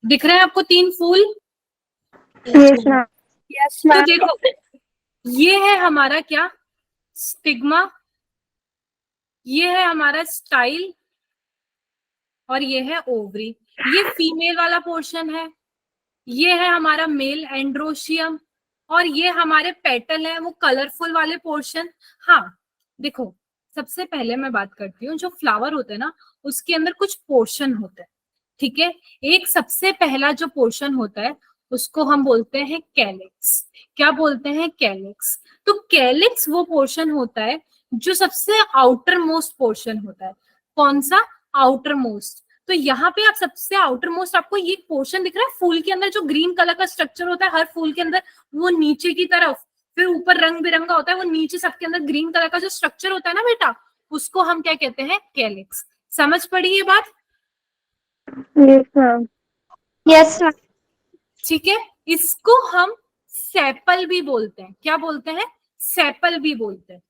दिख रहे हैं आपको 3 फूल? Yes, ma'am. Yes, तो ma'am. देखो, ये है हमारा क्या, स्टिग्मा, ये है हमारा स्टाइल, और ये है ओवरी। ये फीमेल वाला पोर्शन है, ये है हमारा मेल एंड्रोशियम, और ये हमारे पेटल है वो कलरफुल वाले पोर्शन। हाँ देखो, सबसे पहले मैं बात करती हूँ, जो फ्लावर होते हैं ना उसके अंदर कुछ पोर्शन होते हैं, ठीक है। एक सबसे पहला जो पोर्शन होता है उसको हम बोलते हैं कैलिक्स। क्या बोलते हैं? कैलिक्स। तो कैलिक्स वो पोर्शन होता है जो सबसे आउटर मोस्ट पोर्शन होता है। कौन सा? Outer most. तो यहाँ पे आप सबसे आउटर मोस्ट, आपको ये पोर्शन दिख रहा है फूल के अंदर, जो ग्रीन कलर का स्ट्रक्चर होता है हर फूल के अंदर, वो नीचे की तरफ, फिर ऊपर रंग बिरंगा होता है, वो नीचे सबके अंदर ग्रीन कलर का जो स्ट्रक्चर होता है ना बेटा, उसको हम क्या कहते हैं? कैलिक्स। समझ पड़ी ये बात? Yes, ma'am. Yes, ma'am. ठीक है। इसको हम सेपल भी बोलते हैं। क्या बोलते हैं? सेपल भी बोलते हैं।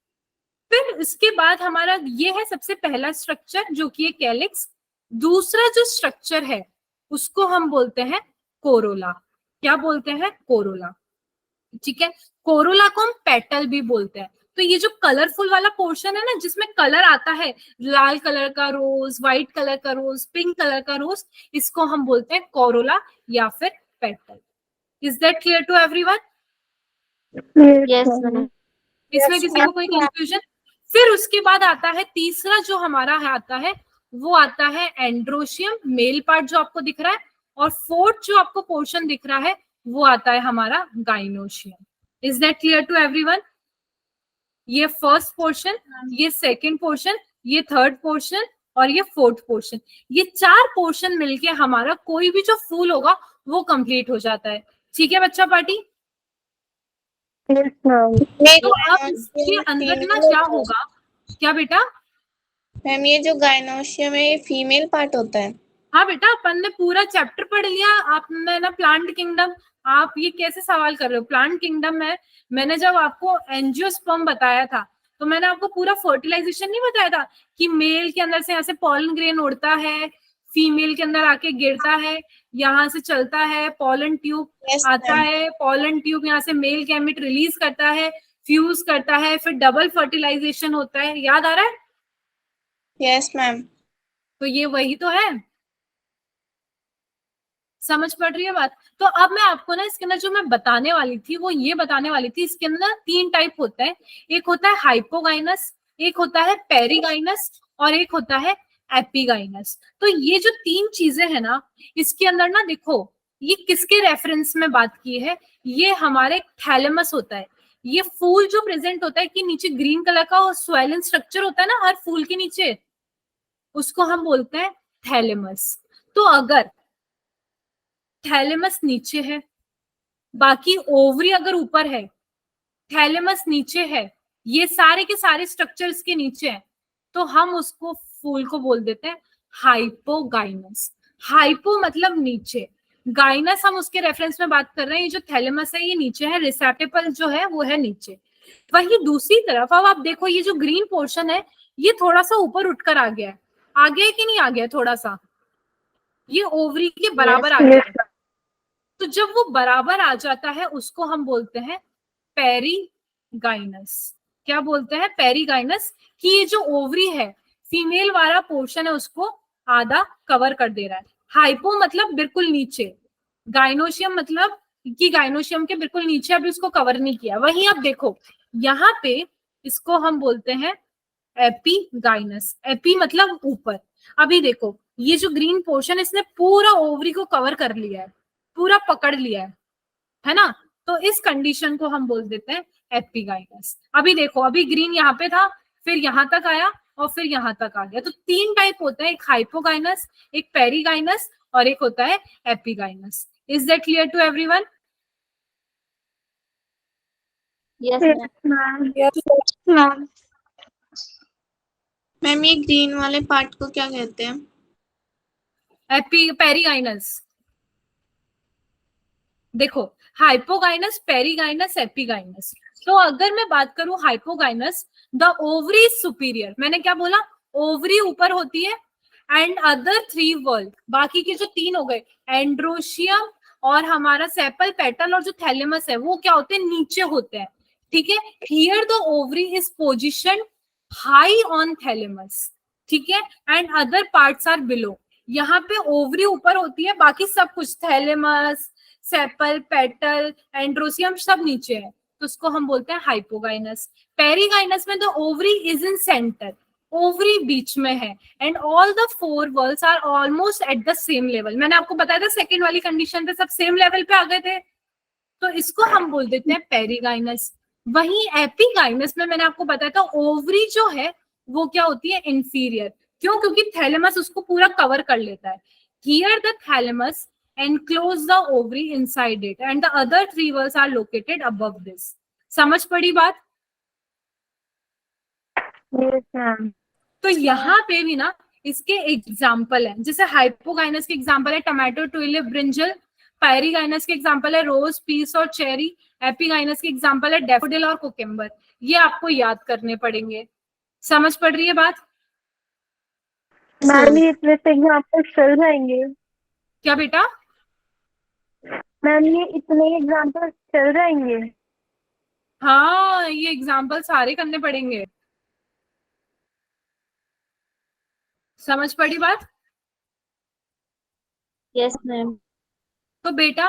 फिर इसके बाद हमारा ये है सबसे पहला स्ट्रक्चर जो कि है कैलिक्स। दूसरा जो स्ट्रक्चर है उसको हम बोलते हैं कोरोला। क्या बोलते हैं? कोरोला। ठीक है। कोरोला को हम पेटल भी बोलते हैं। तो ये जो कलरफुल वाला पोर्शन है ना, जिसमें कलर आता है, लाल कलर का रोज, व्हाइट कलर का रोज, पिंक कलर का रोज, इसको हम बोलते हैं कोरोला या फिर petal. Is that clear to everyone? Yes, ma'am. इसमें किसी को कोई कंफ्यूजन? फिर उसके बाद आता है तीसरा जो हमारा आता है, वो आता है एंड्रोशियम, मेल पार्ट जो आपको दिख रहा है, और फोर्थ जो आपको पोर्शन दिख रहा है वो आता है हमारा gynoecium. Is that clear to everyone? ये फर्स्ट पोर्शन, ये सेकंड पोर्शन, ये थर्ड पोर्शन और ये फोर्थ पोर्शन, ये 4 पोर्शन मिलके हमारा कोई भी जो फूल होगा वो कंप्लीट हो जाता है। ठीक है बच्चा पार्टी? Yes, ma'am. तो अब इसके अंदर ना क्या होगा? क्या बेटा? मैम ये जो गाइनोशियम है ये फीमेल पार्ट होता है? हाँ बेटा, अपन ने पूरा चैप्टर पढ़ लिया। आपने ना प्लांट किंगडम, आप ये कैसे सवाल कर रहे हो? प्लांट किंगडम में मैंने जब आपको एंजियोस्पर्म बताया था तो मैंने आपको पूरा फर्टिलाइजेशन नहीं बताया था कि मेल के अंदर से यहाँ से पॉलन ग्रेन उड़ता है, फीमेल के अंदर आके गिरता है, यहाँ से चलता है, पॉलन ट्यूब Yes, आता ma'am. है, पॉलन ट्यूब यहाँ से मेल गैमेट रिलीज करता है, फ्यूज करता है, फिर डबल फर्टिलाइजेशन होता है। याद आ रहा है? Yes ma'am. तो ये वही तो है। समझ पड़ रही है बात? तो अब मैं आपको ना इसके अंदर जो मैं बताने वाली थी वो ये बताने वाली थी, इसके अंदर 3 टाइप होता है। एक होता है हाइपोगाइनस, एक होता है पेरीगाइनस, और एक होता है एपिगाइनस। तो ये जो 3 चीजें है ना, इसके अंदर ना देखो, ये किसके रेफरेंस में बात की है? ये हमारे थैलेमस होता है। ये फूल जो प्रेजेंट होता है कि नीचे ग्रीन कलर का स्वेलन स्ट्रक्चर होता है ना हर फूल के नीचे, उसको हम बोलते हैं थैलेमस। तो अगर थैलेमस नीचे है, बाकी ओवरी अगर ऊपर है, थैलेमस नीचे है, ये सारे के सारे स्ट्रक्चर्स के नीचे है, तो हम उसको फूल को बोल देते हैं हाइपोगाइनस। हाइपो मतलब नीचे, गाइनस हम उसके रेफरेंस में बात कर रहे हैं। ये जो थैलेमस है ये नीचे है, रिसेप्टेपल जो है वो है नीचे। वही दूसरी तरफ अब आप देखो, ये जो ग्रीन पोर्शन है ये थोड़ा सा ऊपर उठकर आ गया है। आ गया है कि नहीं आ गया? थोड़ा सा ये ओवरी के बराबर आ गया है। तो जब वो बराबर आ जाता है उसको हम बोलते हैं पेरीगाइनस। क्या बोलते हैं? पेरीगाइनस। कि ये जो ओवरी है, फीमेल वाला पोर्शन है, उसको आधा कवर कर दे रहा है। हाइपो मतलब बिल्कुल नीचे, गाइनोशियम मतलब कि गाइनोशियम के बिल्कुल नीचे अभी उसको कवर नहीं किया। वहीं आप देखो यहाँ पे इसको हम बोलते हैं एपीगाइनस। एपी मतलब ऊपर। अभी देखो ये जो ग्रीन पोर्शन इसने पूरा ओवरी को कवर कर लिया है, पूरा पकड़ लिया है ना? तो इस कंडीशन को हम बोल देते हैं एपिगाइनस। अभी देखो, अभी ग्रीन यहाँ पे था, फिर यहाँ तक आया और फिर यहाँ तक आ गया। तो 3 टाइप होता है, एक हाइपोगाइनस, एक पेरीगाइनस और एक होता है epigynous. Is that clear to everyone? Yes, ma'am. Ma'am ma'am ये ग्रीन वाले पार्ट को क्या कहते हैं? पेरीगाइनस। देखो, हाइपोगाइनस, पेरीगाइनस, एपिगाइनस। तो अगर मैं बात करूं hypogynous, the ovary is superior. मैंने क्या बोला? ओवरी ऊपर होती है एंड अदर 3 वॉल, बाकी के जो 3 हो गए, एंड्रोशियम और हमारा सेपल पेटल और जो थैलेमस है, वो क्या होते हैं, नीचे होते हैं, ठीक है। Here the ovary is position high on thalamus, ठीक है, and other parts are below. यहाँ पे ओवरी ऊपर होती है, बाकी सब कुछ थैलेमस, सेपल, पेटल, एंड्रोसियम सब नीचे है, तो उसको हम बोलते हैं हाइपोगाइनस। पेरिगाइनस में the ovary is in centre, ovary बीच में है, and all the 4 walls are almost at the same level. मैंने आपको बताया था सेकेंड वाली कंडीशन पे सब सेम लेवल पे आ गए थे, तो इसको हम बोल देते हैं पेरिगाइनस। वहीं एपिगाइनस में मैंने आपको बताया था ओवरी जो है वो क्या होती है, इंफीरियर। क्यों? क्योंकि थैलेमस उसको पूरा कवर कर लेता है। Here the thalamus enclose the ovary inside it and the other 3 walls are located above this. समझ पड़ी बात? Yes, ma'am. तो यहाँ पे भी ना इसके एग्जाम्पल है, जैसे हाइपोगाइनस के एग्जाम्पल है टमाटो, ट्यूलिप, ब्रिंजल। पायरीगाइनस के एग्जाम्पल है रोज, पीस और चेरी। एपिगाइनस के एग्जाम्पल है डैफोडिल और कोकेम्बर। ये आपको याद करने पड़ेंगे। समझ पड़ रही है बात? मैम ये इतने से एग्जाम्पल चल जाएंगे? क्या बेटा? मैम ये इतने एग्जाम्पल चल जाएंगे? हाँ, ये एग्जाम्पल सारे करने पड़ेंगे। समझ पड़ी बात? Yes ma'am. तो बेटा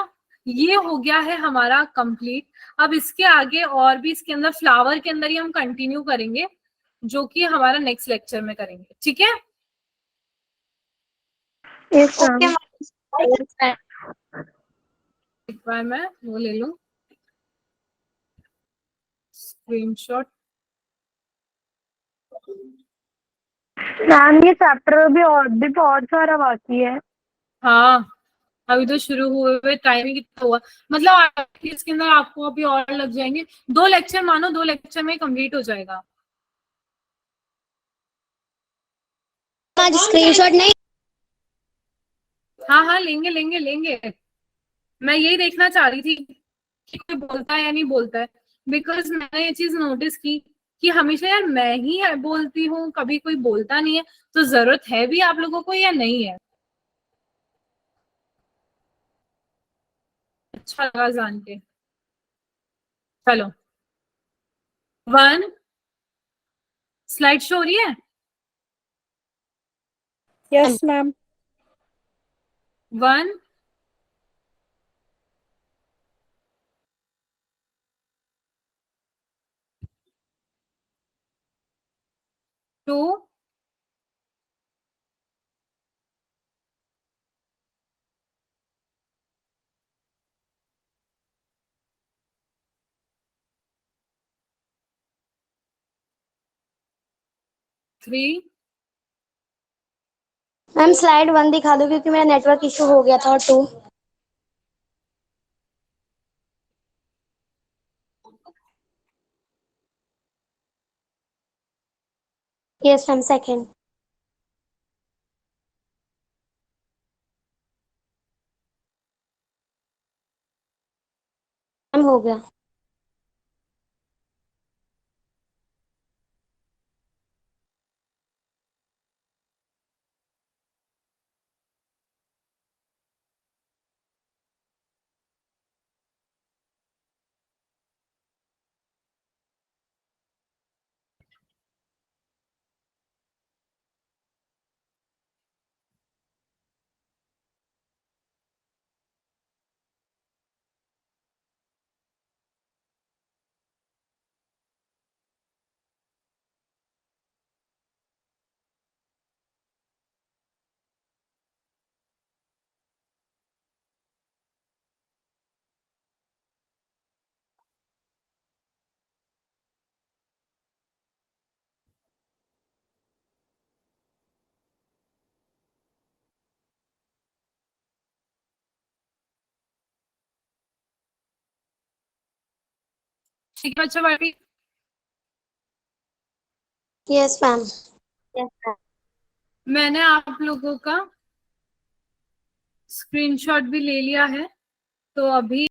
ये हो गया है हमारा कंप्लीट। अब इसके आगे और भी इसके अंदर फ्लावर के अंदर ही हम कंटिन्यू करेंगे, जो कि हमारा नेक्स्ट लेक्चर में करेंगे, ठीक है? Yes, okay ma'am. मैम। एक बार मैं वो ले लूं स्क्रीनशॉट। मैम ये चैप्टर भी बहुत सारा बाकी है। हाँ, अभी तो शुरू हुए हुए टाइम ही कितना हुआ, मतलब इसके अंदर आपको अभी और लग जाएंगे 2 लेक्चर, मानो 2 लेक्चर में कंप्लीट हो जाएगा। आज स्क्रीनशॉट नहीं। हाँ हाँ, लेंगे लेंगे लेंगे। मैं यही देखना चाह रही थी कि कोई बोलता है या नहीं बोलता है, बिकॉज मैंने ये चीज नोटिस की कि हमेशा यार मैं ही बोलती हूँ, कभी कोई बोलता नहीं है। तो जरूरत है भी आप लोगों को या नहीं है? अच्छा लगा जान के। चलो, 1 स्लाइड शो हो रही है? Yes ma'am. 1 2 3 मैम स्लाइड 1 दिखा दो क्योंकि मेरा नेटवर्क इशू हो गया था। और 2। Yes ma'am second. मैम हो गया। ठीक है बच्चों, बाकी यस मैम। Yes ma'am. मैंने आप लोगों का स्क्रीनशॉट भी ले लिया है, तो अभी